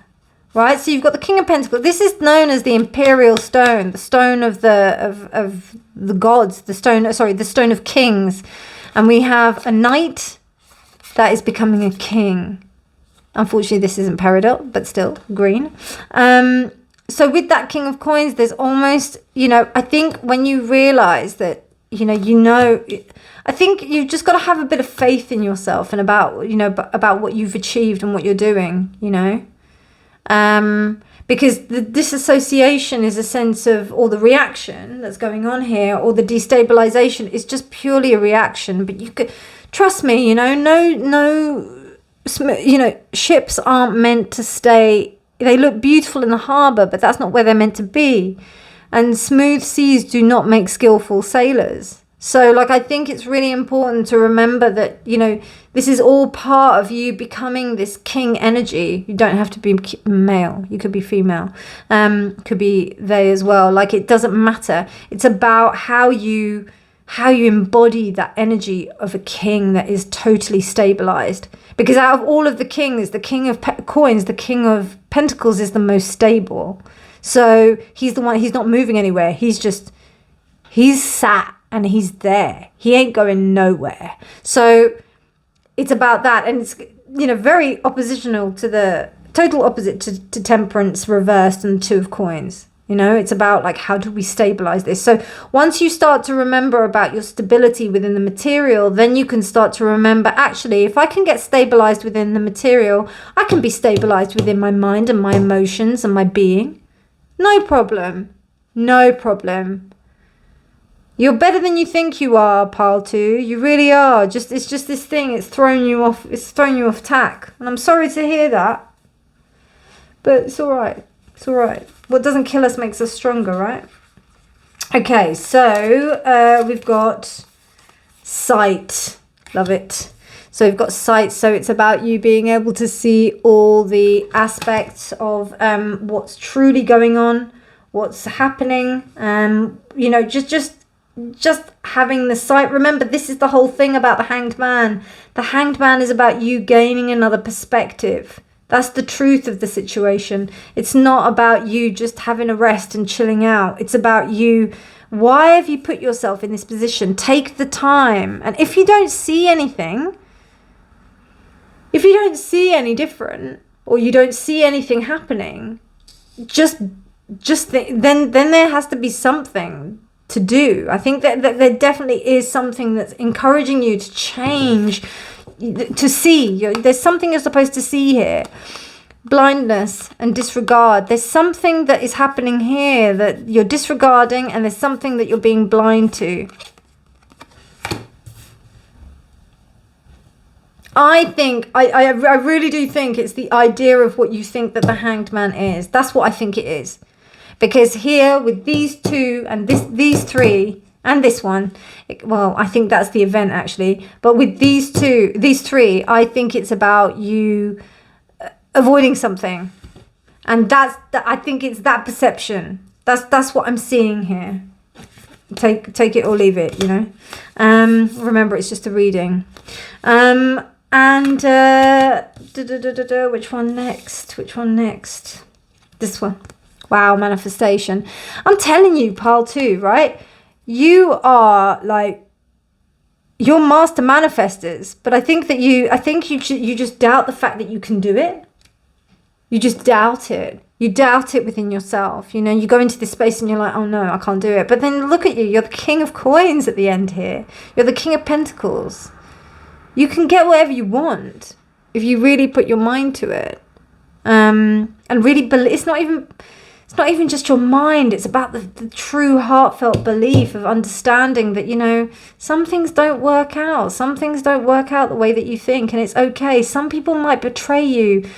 Right, so you've got the King of Pentacles. This is known as the Imperial Stone, the stone of the gods, the stone of kings. And we have a knight that is becoming a king. Unfortunately, this isn't peridot, but still green. So with that King of Coins, there's almost, I think when you realize that, I think you've just got to have a bit of faith in yourself and about what you've achieved and what you're doing, because the disassociation is a sense of, or the reaction that's going on here, or the destabilization is just purely a reaction. But you could trust me, ships aren't meant to stay. They look beautiful in the harbor, but that's not where they're meant to be. And smooth seas do not make skillful sailors. So, I think it's really important to remember that, this is all part of you becoming this king energy. You don't have to be male. You could be female. Could be they as well. It doesn't matter. It's about how you embody that energy of a king that is totally stabilized. Because out of all of the kings, the King of Coins, the King of Pentacles is the most stable. So he's the one, he's not moving anywhere. He's sat and he's there. He ain't going nowhere. So it's about that. And it's, very oppositional to the total opposite to Temperance reversed and Two of Coins. It's about how do we stabilize this? So once you start to remember about your stability within the material, then you can start to remember, actually, if I can get stabilized within the material, I can be stabilized within my mind and my emotions and my being. No problem. No problem. You're better than you think you are, pile 2. You really are. It's just this thing. It's thrown you off. It's thrown you off tack. And I'm sorry to hear that. But it's all right. It's all right. What doesn't kill us makes us stronger, right? Okay, so we've got sight. Love it. So we've got sight. So it's about you being able to see all the aspects of what's truly going on, what's happening. Just having the sight. Remember, this is the whole thing about the Hanged Man. The Hanged Man is about you gaining another perspective. That's the truth of the situation. It's not about you just having a rest and chilling out. It's about you. Why have you put yourself in this position? Take the time. And if you don't see anything, if you don't see any different, or you don't see anything happening, just think, then there has to be something to do. I think that there definitely is something that's encouraging you to change, to see. There's something you're supposed to see here. Blindness and disregard. There's something that is happening here that you're disregarding, and there's something that you're being blind to. I think, I really do think it's the idea of what you think that the Hanged Man is. That's what I think it is. Because here with these two and these three and this one, well, I think that's the event actually. But with these three, I think it's about you avoiding something. And I think it's that perception. That's what I'm seeing here. Take it or leave it, Remember, it's just a reading. Which one next? This one. Wow, manifestation. I'm telling you, pile 2, right? You are you're master manifestors, but I think you just doubt the fact that you can do it. You just doubt it. You doubt it within yourself. You go into this space and you're like, oh no, I can't do it. But then look at you. You're the King of Coins at the end here. You're the King of Pentacles. You can get whatever you want if you really put your mind to it. And really believe. It's not even just your mind. It's about the true heartfelt belief of understanding that, some things don't work out. Some things don't work out the way that you think, and it's okay. Some people might betray you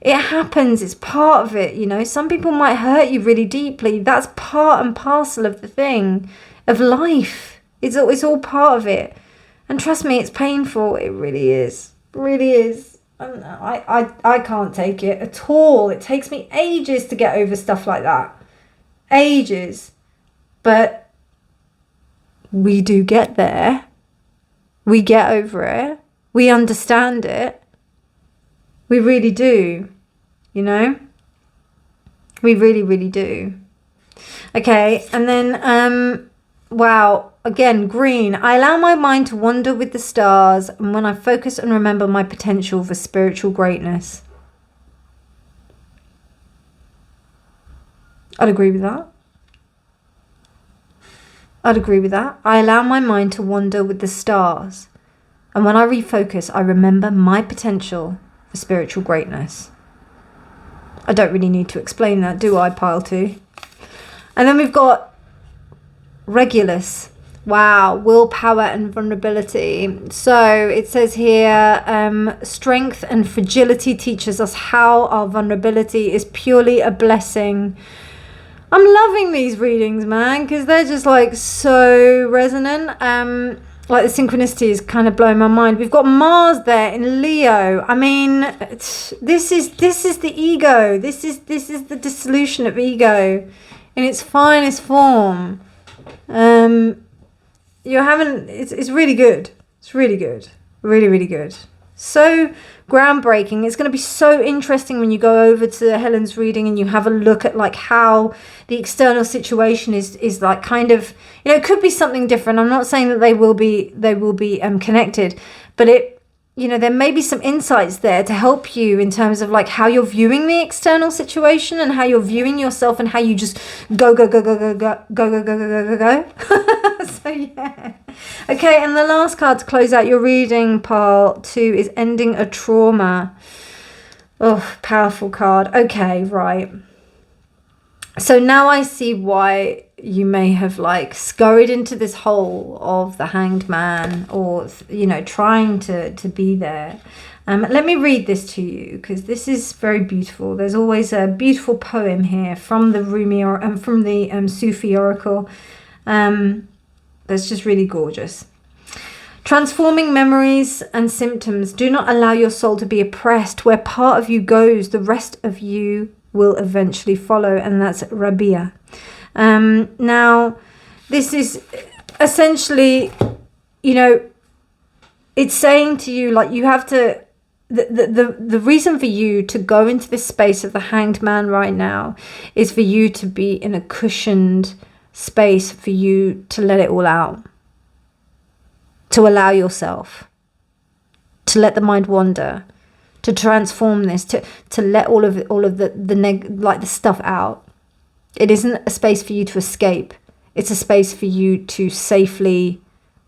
It happens. It's part of it, you know. Some people might hurt you really deeply. That's part and parcel of the thing, of life. It's all part of it. And trust me, it's painful. It really is. It really is. I can't take it at all. It takes me ages to get over stuff like that. Ages. But we do get there. We get over it. We understand it. We really do. You know? We really, really do. Okay, and then, wow, again, green. I allow my mind to wander with the stars, and when I focus and remember my potential for spiritual greatness. I'd agree with that. I'd agree with that. I allow my mind to wander with the stars, and when I refocus, I remember my potential for spiritual greatness. I don't really need to explain that, do I, pile 2? And then we've got Regulus. Wow, willpower and vulnerability. So it says here, strength and fragility teaches us how our vulnerability is purely a blessing. I'm loving these readings, man, because they're just like so resonant. Like the synchronicity is kind of blowing my mind. We've got Mars there in Leo. I mean, this is the ego. This is the dissolution of ego in its finest form. You're having it's really good. It's really good. Really, really good. So groundbreaking. It's going to be so interesting when you go over to Helen's reading and you have a look at like how the external situation is like kind of, you know, it could be something different. I'm not saying that they will be connected, but it, you know, there may be some insights there to help you in terms of like how you're viewing the external situation and how you're viewing yourself and how you just go. So yeah. Okay, and the last card to close out your reading, pile 2, is ending a trauma. Oh, powerful card. Okay, right. So now I see why you may have like scurried into this hole of the Hanged Man, or, you know, trying to be there. Let me read this to you because this is very beautiful. There's always a beautiful poem here from the Rumi from the Sufi oracle. That's just really gorgeous. Transforming memories and symptoms. Do not allow your soul to be oppressed. Where part of you goes, the rest of you will eventually follow. And that's Rabia. Now, this is essentially, you know, it's saying to you, like, you have to, the reason for you to go into this space of the Hanged Man right now is for you to be in a cushioned space, for you to let it all out, to allow yourself, to let the mind wander, to transform this, to let all of the stuff out. It isn't a space for you to escape. It's a space for you to safely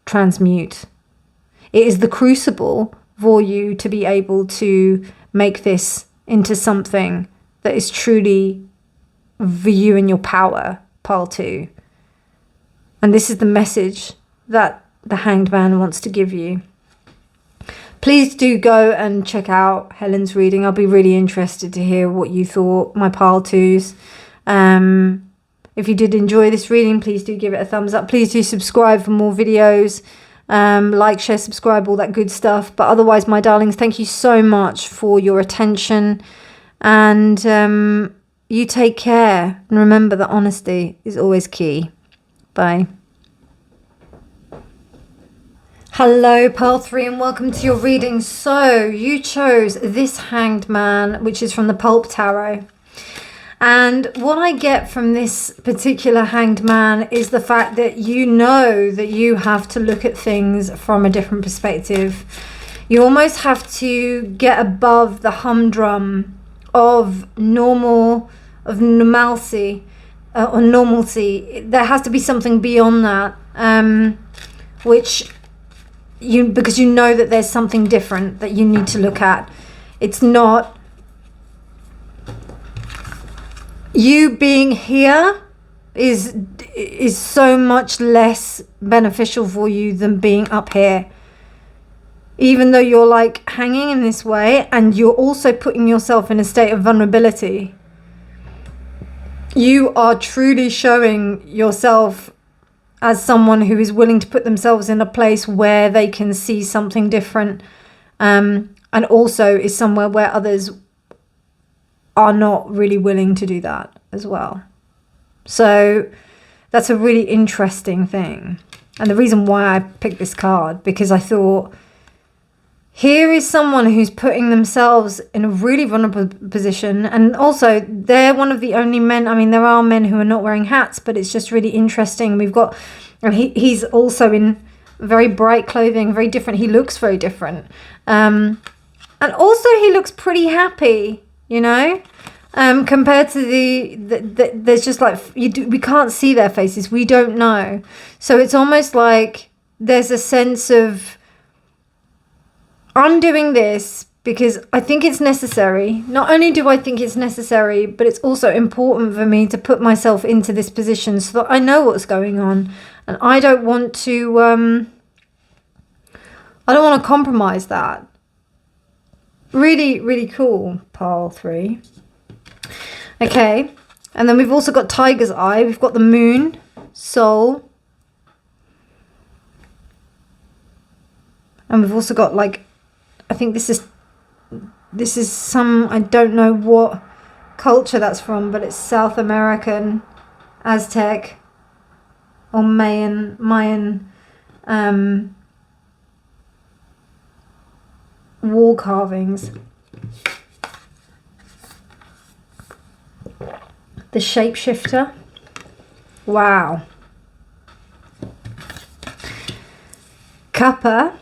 transmute. It is the crucible for you to be able to make this into something that is truly for you and your power, pile 2. And this is the message that the Hanged Man wants to give you. Please do go and check out Helen's reading. I'll be really interested to hear what you thought, my pile 2s. If you did enjoy this reading, please do give it a thumbs up. Please do subscribe for more videos. Like, share, subscribe, all that good stuff. But otherwise, my darlings, thank you so much for your attention. And you take care. And remember that honesty is always key. Bye. Hello, pile 3, and welcome to your reading. So you chose this Hanged Man, which is from the Pulp Tarot. And what I get from this particular Hanged Man is the fact that you know that you have to look at things from a different perspective. You almost have to get above the humdrum of normalcy. There has to be something beyond that, because you know that there's something different that you need to look at. It's not you being here is so much less beneficial for you than being up here. even though you're like hanging in this way, and you're also putting yourself in a state of vulnerability. You are truly showing yourself as someone who is willing to put themselves in a place where they can see something different, and also is somewhere where others are not really willing to do that as well. So that's a really interesting thing. And the reason why I picked this card, because I thought, here is someone who's putting themselves in a really vulnerable position. And also, they're one of the only men. I mean, there are men who are not wearing hats, but it's just really interesting. We've got, and he's also in very bright clothing, very different. He looks very different. And also, he looks pretty happy, you know, compared to there's just like, we can't see their faces. We don't know. So it's almost like there's a sense of, I'm doing this because I think it's necessary. Not only do I think it's necessary, but it's also important for me to put myself into this position so that I know what's going on. And I don't want to, compromise that. Really, really cool, pile 3. Okay, and then we've also got Tiger's Eye. We've got the Moon, Soul. And we've also got like, I think this is some, I don't know what culture that's from, but it's South American, Aztec, or Mayan wall carvings. The Shapeshifter. Wow. Kappa.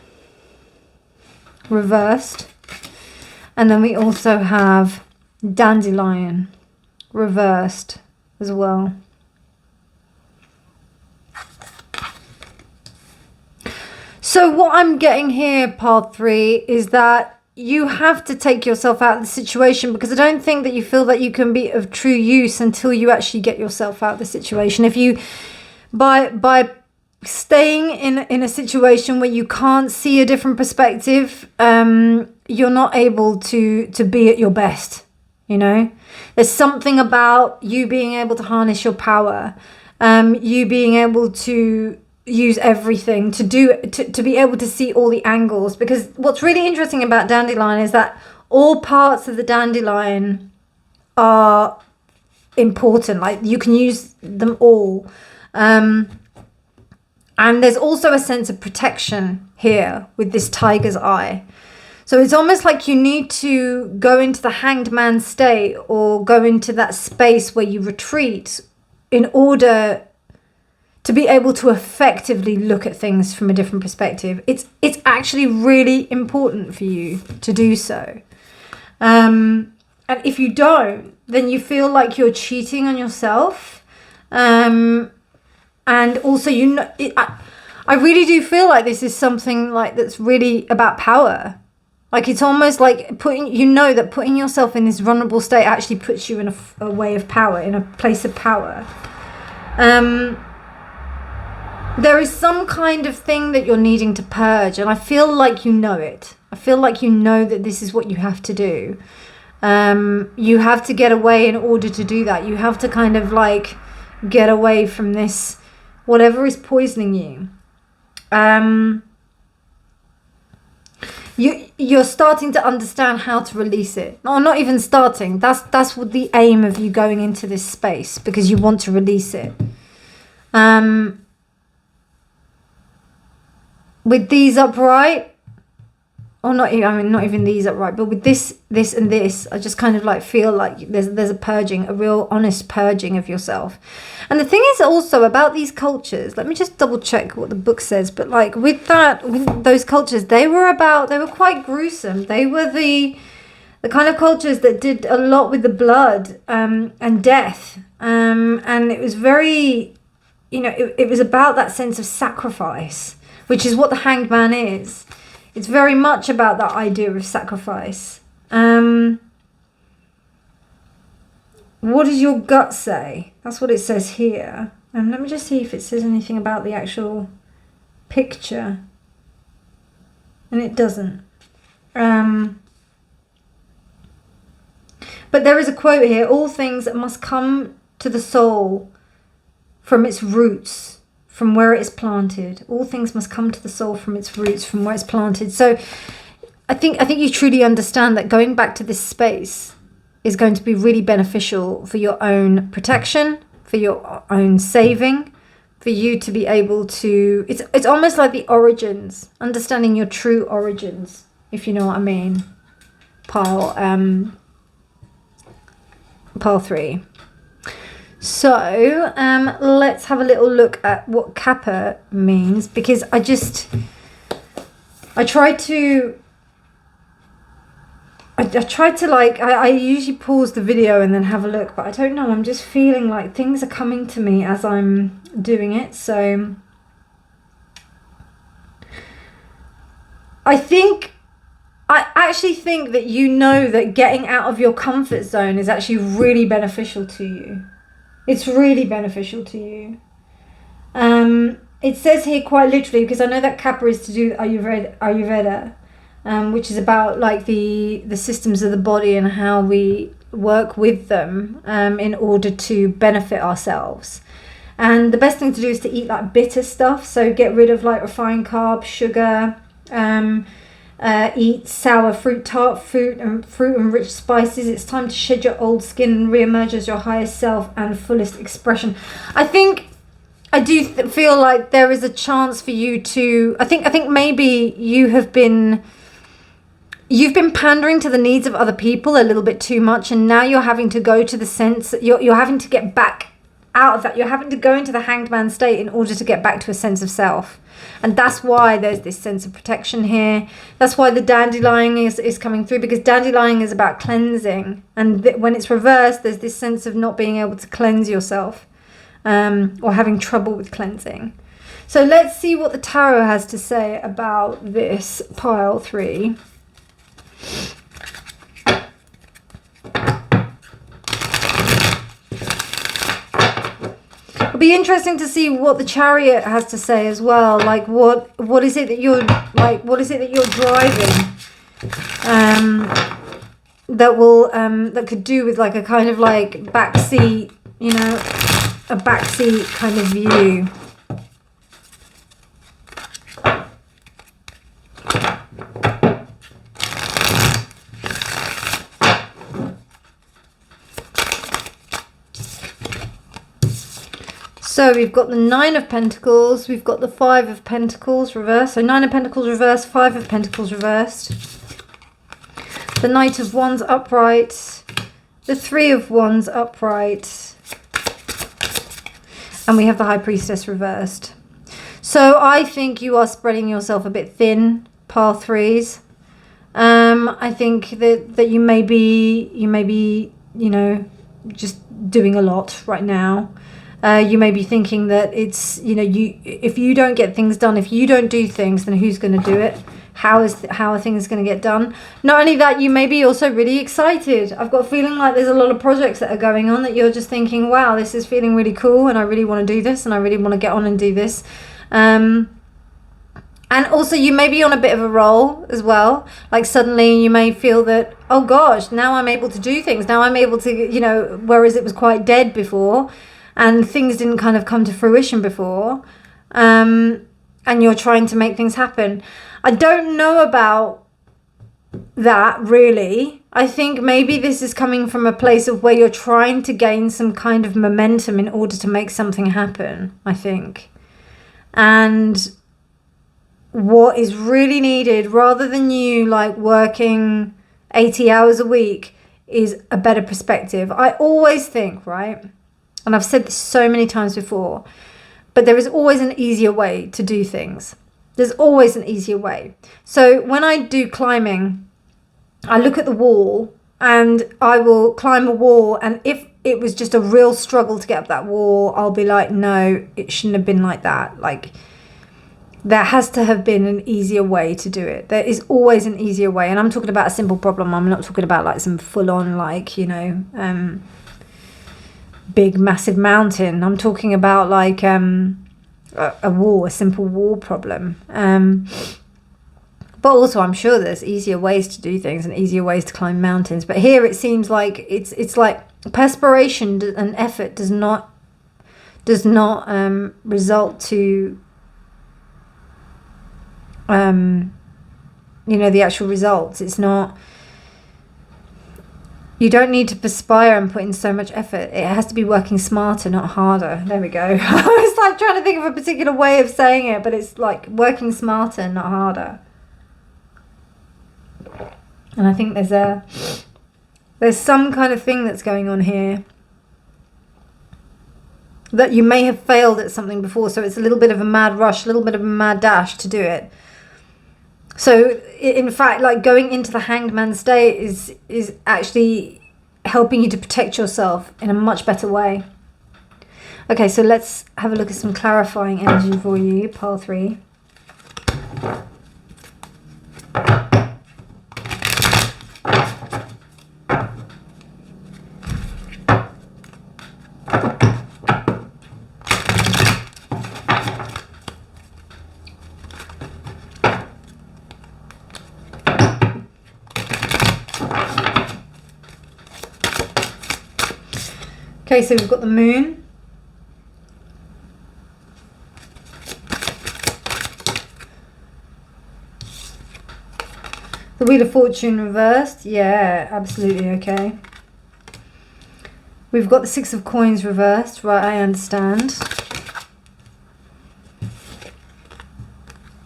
Reversed. And then we also have Dandelion. Reversed as well. So what I'm getting here, part 3, is that you have to take yourself out of the situation, because I don't think that you feel that you can be of true use until you actually get yourself out of the situation. If you, by staying in a situation where you can't see a different perspective, you're not able to be at your best, you know? There's something about you being able to harness your power, you being able to use everything, to be able to see all the angles. Because what's really interesting about dandelion is that all parts of the dandelion are important. Like, you can use them all. And there's also a sense of protection here with this tiger's eye. So it's almost like you need to go into the hanged man state, or go into that space where you retreat, in order to be able to effectively look at things from a different perspective. It's actually really important for you to do so. And if you don't, then you feel like you're cheating on yourself. And also, you know, I really do feel like this is something like that's really about power. Like, it's almost like putting yourself in this vulnerable state actually puts you in a way of power, in a place of power. There is some kind of thing that you're needing to purge, and I feel like you know it. I feel like you know that this is what you have to do. You have to get away in order to do that. You have to kind of like get away from this, whatever is poisoning you. You're starting to understand how to release it. Or not even starting. That's what the aim of you going into this space, because you want to release it. With these upright, or not even, I mean, not even these upright, but with this, and this, I just kind of like feel like there's a purging, a real honest purging of yourself. And the thing is also about these cultures, let me just double check what the book says, but like with those cultures, they were quite gruesome. They were the kind of cultures that did a lot with the blood, and death. And it was very, you know, it was about that sense of sacrifice, which is what the hanged man is. It's very much about that idea of sacrifice. What does your gut say? That's what it says here. Let me just see if it says anything about the actual picture. and it doesn't. But there is a quote here: all things must come to the soul from its roots, from where it is planted. All things must come to the soul from its roots, from where it's planted. So I think you truly understand that going back to this space is going to be really beneficial for your own protection, for your own saving, for you to be able to, it's almost like the origins, understanding your true origins, if you know what I mean. Pile 3. So let's have a little look at what Kappa means, because I tried to like, I usually pause the video and then have a look, but I don't know, I'm just feeling like things are coming to me as I'm doing it. So I actually think that you know that getting out of your comfort zone is actually really beneficial to you. It's really beneficial to you. It says here quite literally, because I know that Kappa is to do with Ayurveda, which is about like the systems of the body and how we work with them in order to benefit ourselves. And the best thing to do is to eat like bitter stuff. So get rid of like refined carbs, sugar, eat sour fruit, tart fruit and rich spices. It's time to shed your old skin and re-emerge as your highest self and fullest expression. I do feel like there is a chance for you to, I think maybe you've been pandering to the needs of other people a little bit too much, and now you're having to go to the sense that you're having to get back out of that. You're having to go into the hanged man state in order to get back to a sense of self. And that's why there's this sense of protection here. That's why the dandelion is coming through, because dandelion is about cleansing. And when it's reversed, there's this sense of not being able to cleanse yourself, or having trouble with cleansing. So let's see what the tarot has to say about this pile 3. It'll be interesting to see what the Chariot has to say as well. Like what is it that you're like? What is it that you're driving? That could do with like a kind of like backseat, you know, a backseat kind of view. So we've got the 9 of Pentacles, we've got the 5 of Pentacles reversed. So 9 of Pentacles reversed, 5 of Pentacles reversed. The Knight of Wands upright, the 3 of Wands upright. And we have the High Priestess reversed. So I think you are spreading yourself a bit thin, pile 3s. I think that you may be, you know, just doing a lot right now. You may be thinking that it's, you know, if you don't get things done, if you don't do things, then who's going to do it? How are things going to get done? Not only that, you may be also really excited. I've got a feeling like there's a lot of projects that are going on that you're just thinking, wow, this is feeling really cool, and I really want to do this, and I really want to get on and do this. And also you may be on a bit of a roll as well. Like suddenly you may feel that, oh gosh, now I'm able to do things. Now I'm able to, you know, whereas it was quite dead before. And things didn't kind of come to fruition before, and you're trying to make things happen. I don't know about that really. I think maybe this is coming from a place of where you're trying to gain some kind of momentum in order to make something happen, I think. And what is really needed, rather than you like working 80 hours a week, is a better perspective. I always think, right? And I've said this so many times before, but there is always an easier way to do things. There's always an easier way. So when I do climbing, I look at the wall and I will climb a wall. And if it was just a real struggle to get up that wall, I'll be like, no, it shouldn't have been like that. Like, there has to have been an easier way to do it. There is always an easier way. And I'm talking about a simple problem. I'm not talking about like some full on, like, you know, big massive mountain. I'm talking about like a wall, a simple wall problem. But also, I'm sure there's easier ways to do things and easier ways to climb mountains. But here it seems like it's like perspiration and effort does not result to you know, the actual results. It's not, you don't need to perspire and put in so much effort. It has to be working smarter, not harder. There we go. I was like trying to think of a particular way of saying it, but it's like working smarter, not harder. And I think there's some kind of thing that's going on here, that you may have failed at something before, so it's a little bit of a mad rush, a little bit of a mad dash to do it. So in fact, like going into the Hanged Man state is actually helping you to protect yourself in a much better way. Okay, so let's have a look at some clarifying energy for you, pile 3. Okay, so we've got the Moon. The Wheel of Fortune reversed. Yeah, absolutely okay. We've got the 6 of Coins reversed. Right, I understand.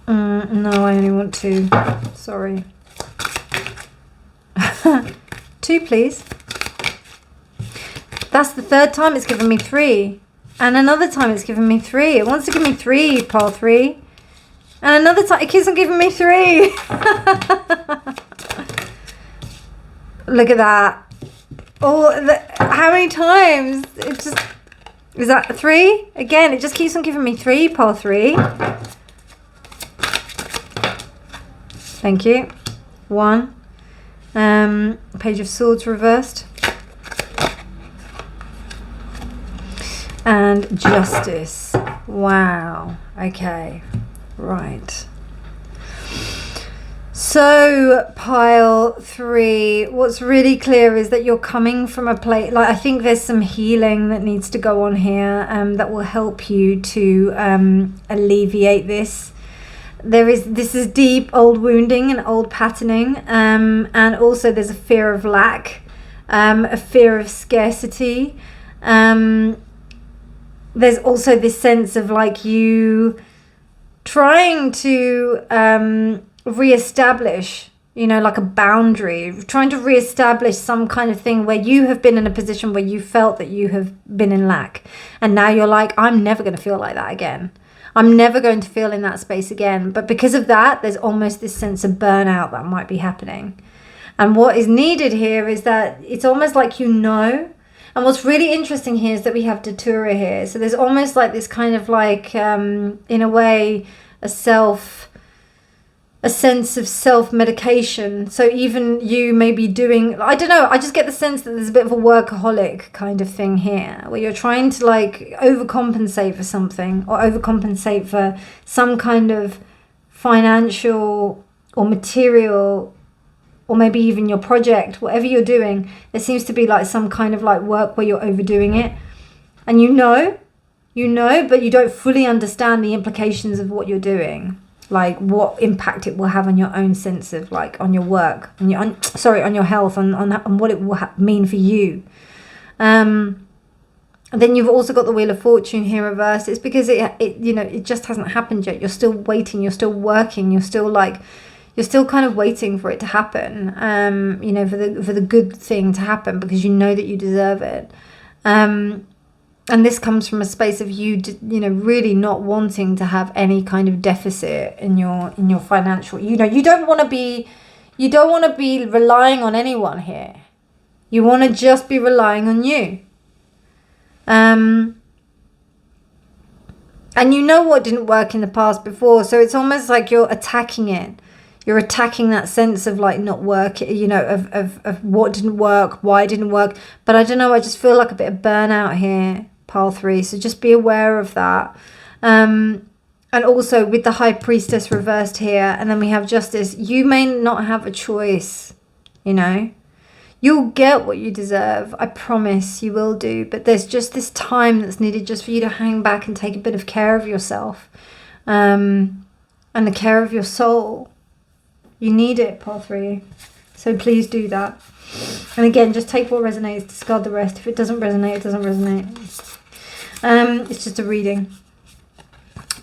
No, I only want 2. Sorry. 2, please. That's the 3rd time it's given me 3. And another time it's given me 3. It wants to give me 3, pile 3. And another time it keeps on giving me 3. Look at that. Oh, how many times? It just, is that 3? Again, it just keeps on giving me 3, pile 3. Thank you. 1. Page of Swords reversed. And Justice. Wow. Okay. Right. So pile 3, what's really clear is that you're coming from a place, like I think there's some healing that needs to go on here that will help you to alleviate this. This is deep old wounding and old patterning, and also there's a fear of lack, a fear of scarcity. There's also this sense of like you trying to reestablish, you know, like a boundary, trying to reestablish some kind of thing where you have been in a position where you felt that you have been in lack. And now you're like, I'm never going to feel like that again. I'm never going to feel in that space again. But because of that, there's almost this sense of burnout that might be happening. And what is needed here is that it's almost like, you know. And what's really interesting here is that we have Datura here. So there's almost like this kind of like, in a way, a sense of self-medication. So even you may be doing, I don't know, I just get the sense that there's a bit of a workaholic kind of thing here, where you're trying to like overcompensate for something, or overcompensate for some kind of financial or material, or maybe even your project, whatever you're doing. There seems to be like some kind of like work where you're overdoing it, and you know, but you don't fully understand the implications of what you're doing, like what impact it will have on your own sense of like, on your work, on your on your health, on what it will mean for you. And then you've also got the Wheel of Fortune here reversed. It's because it you know, it just hasn't happened yet. You're still waiting, you're still working, you're still kind of waiting for it to happen, you know, for the good thing to happen, because you know that you deserve it. And this comes from a space of you know, really not wanting to have any kind of deficit in your financial, you know, you don't want to be relying on anyone here. You want to just be relying on you. And you know what didn't work in the past before, so it's almost like you're attacking it. You're attacking that sense of like not work, you know, of what didn't work, why it didn't work. But I don't know, I just feel like a bit of burnout here, pile 3. So just be aware of that. And And also with the High Priestess reversed here, and then we have Justice. You may not have a choice, you know. You'll get what you deserve. I promise you will do. But there's just this time that's needed just for you to hang back and take a bit of care of yourself. And the care of your soul. You need it, Pile 3. So please do that. And again, just take what resonates, discard the rest. If it doesn't resonate, it doesn't resonate. It's just a reading.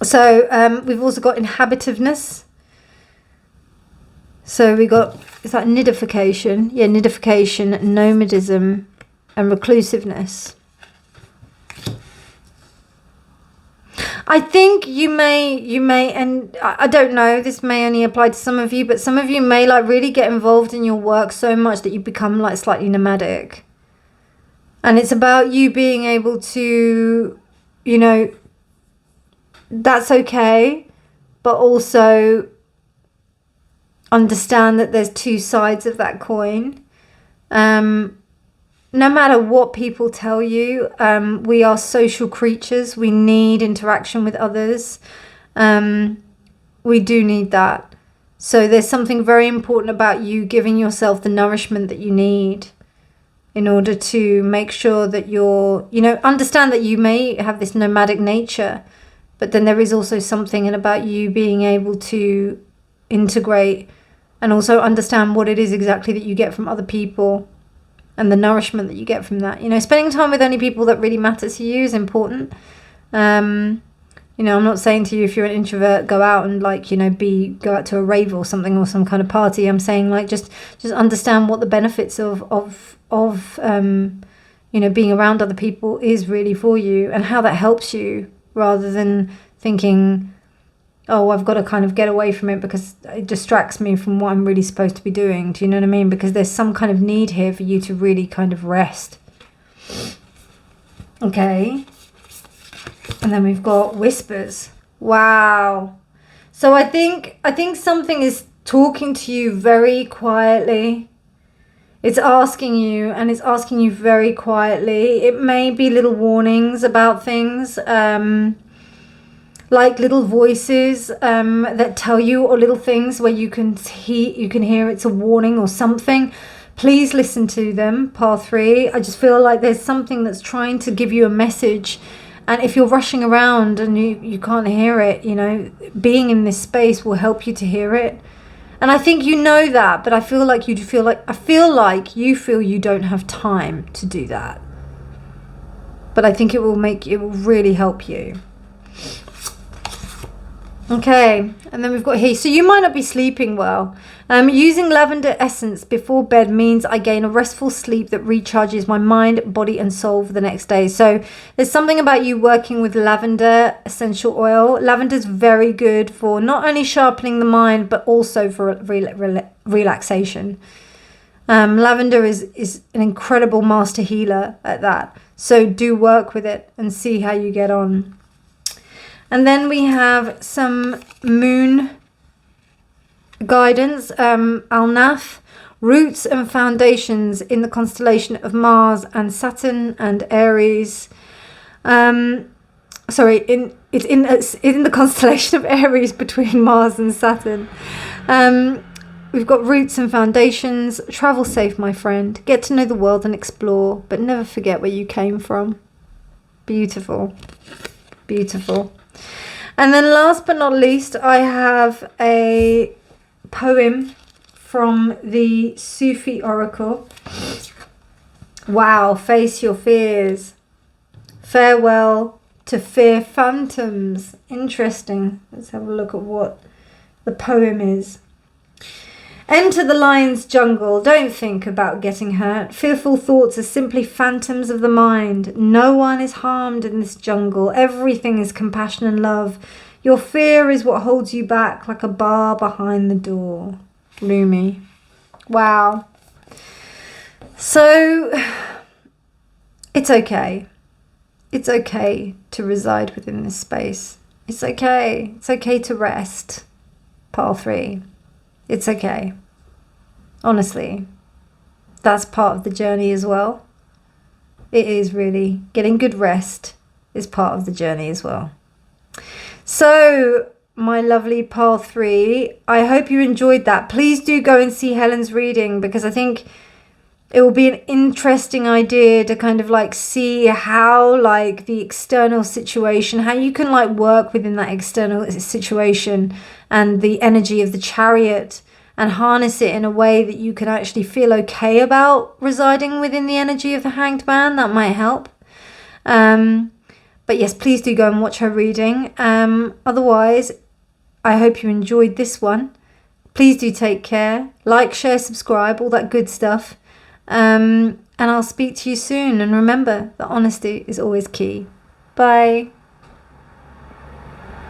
So we've also got inhabitiveness. So we got, is that nidification? Yeah, nidification, nomadism, and reclusiveness. I think you may, and I don't know, this may only apply to some of you, but some of you may like really get involved in your work so much that you become like slightly nomadic. And it's about you being able to, you know, that's okay, but also understand that there's two sides of that coin. No matter what people tell you, we are social creatures. We need interaction with others. We do need that. So there's something very important about you giving yourself the nourishment that you need in order to make sure that you're, you know, understand that you may have this nomadic nature, but then there is also something about you being able to integrate and also understand what it is exactly that you get from other people and the nourishment that you get from that. You know, spending time with only people that really matter to you is important. You know, I'm not saying to you, if you're an introvert, go out and like, you know, go out to a rave or something or some kind of party. I'm saying like just understand what the benefits of you know, being around other people is really for you and how that helps you, rather than thinking, oh, I've got to kind of get away from it because it distracts me from what I'm really supposed to be doing. Do you know what I mean? Because there's some kind of need here for you to really kind of rest. Okay. And then we've got whispers. Wow. So I think something is talking to you very quietly. It's asking you, and it's asking you very quietly. It may be little warnings about things, like little voices that tell you, or little things where you can hear it's a warning or something. Please listen to them, Pile 3. I just feel like there's something that's trying to give you a message. And if you're rushing around and you can't hear it, you know, being in this space will help you to hear it. And I think you know that, but I feel like you feel you don't have time to do that. But I think it will really help you. Okay, and then we've got here. So you might not be sleeping well. Using lavender essence before bed means I gain a restful sleep that recharges my mind, body and soul for the next day. So there's something about you working with lavender essential oil. Lavender is very good for not only sharpening the mind, but also for relaxation. Lavender is an incredible master healer at that. So do work with it and see how you get on. And then we have some moon guidance, Alnath, roots and foundations in the constellation of Mars and Saturn and Aries. It's in the constellation of Aries between Mars and Saturn. We've got roots and foundations. Travel safe, my friend. Get to know the world and explore, but never forget where you came from. Beautiful. Beautiful. And then last but not least, I have a poem from the Sufi Oracle. Wow, face your fears. Farewell to fear phantoms. Interesting. Let's have a look at what the poem is. Enter the lion's jungle. Don't think about getting hurt. Fearful thoughts are simply phantoms of the mind. No one is harmed in this jungle. Everything is compassion and love. Your fear is what holds you back, like a bar behind the door. Rumi. Wow. So, it's okay. It's okay to reside within this space. It's okay. It's okay to rest. Pile 3. It's okay. Honestly, that's part of the journey as well. It is really. Getting good rest is part of the journey as well. So, my lovely pile 3, I hope you enjoyed that. Please do go and see Helen's reading, because I think it will be an interesting idea to kind of like see how like the external situation, how you can like work within that external situation and the energy of the Chariot, and harness it in a way that you can actually feel okay about residing within the energy of the Hanged Man. That might help. But yes, please do go and watch her reading. Otherwise, I hope you enjoyed this one. Please do take care. Like, share, subscribe, all that good stuff. And I'll speak to you soon. And remember that honesty is always key. Bye.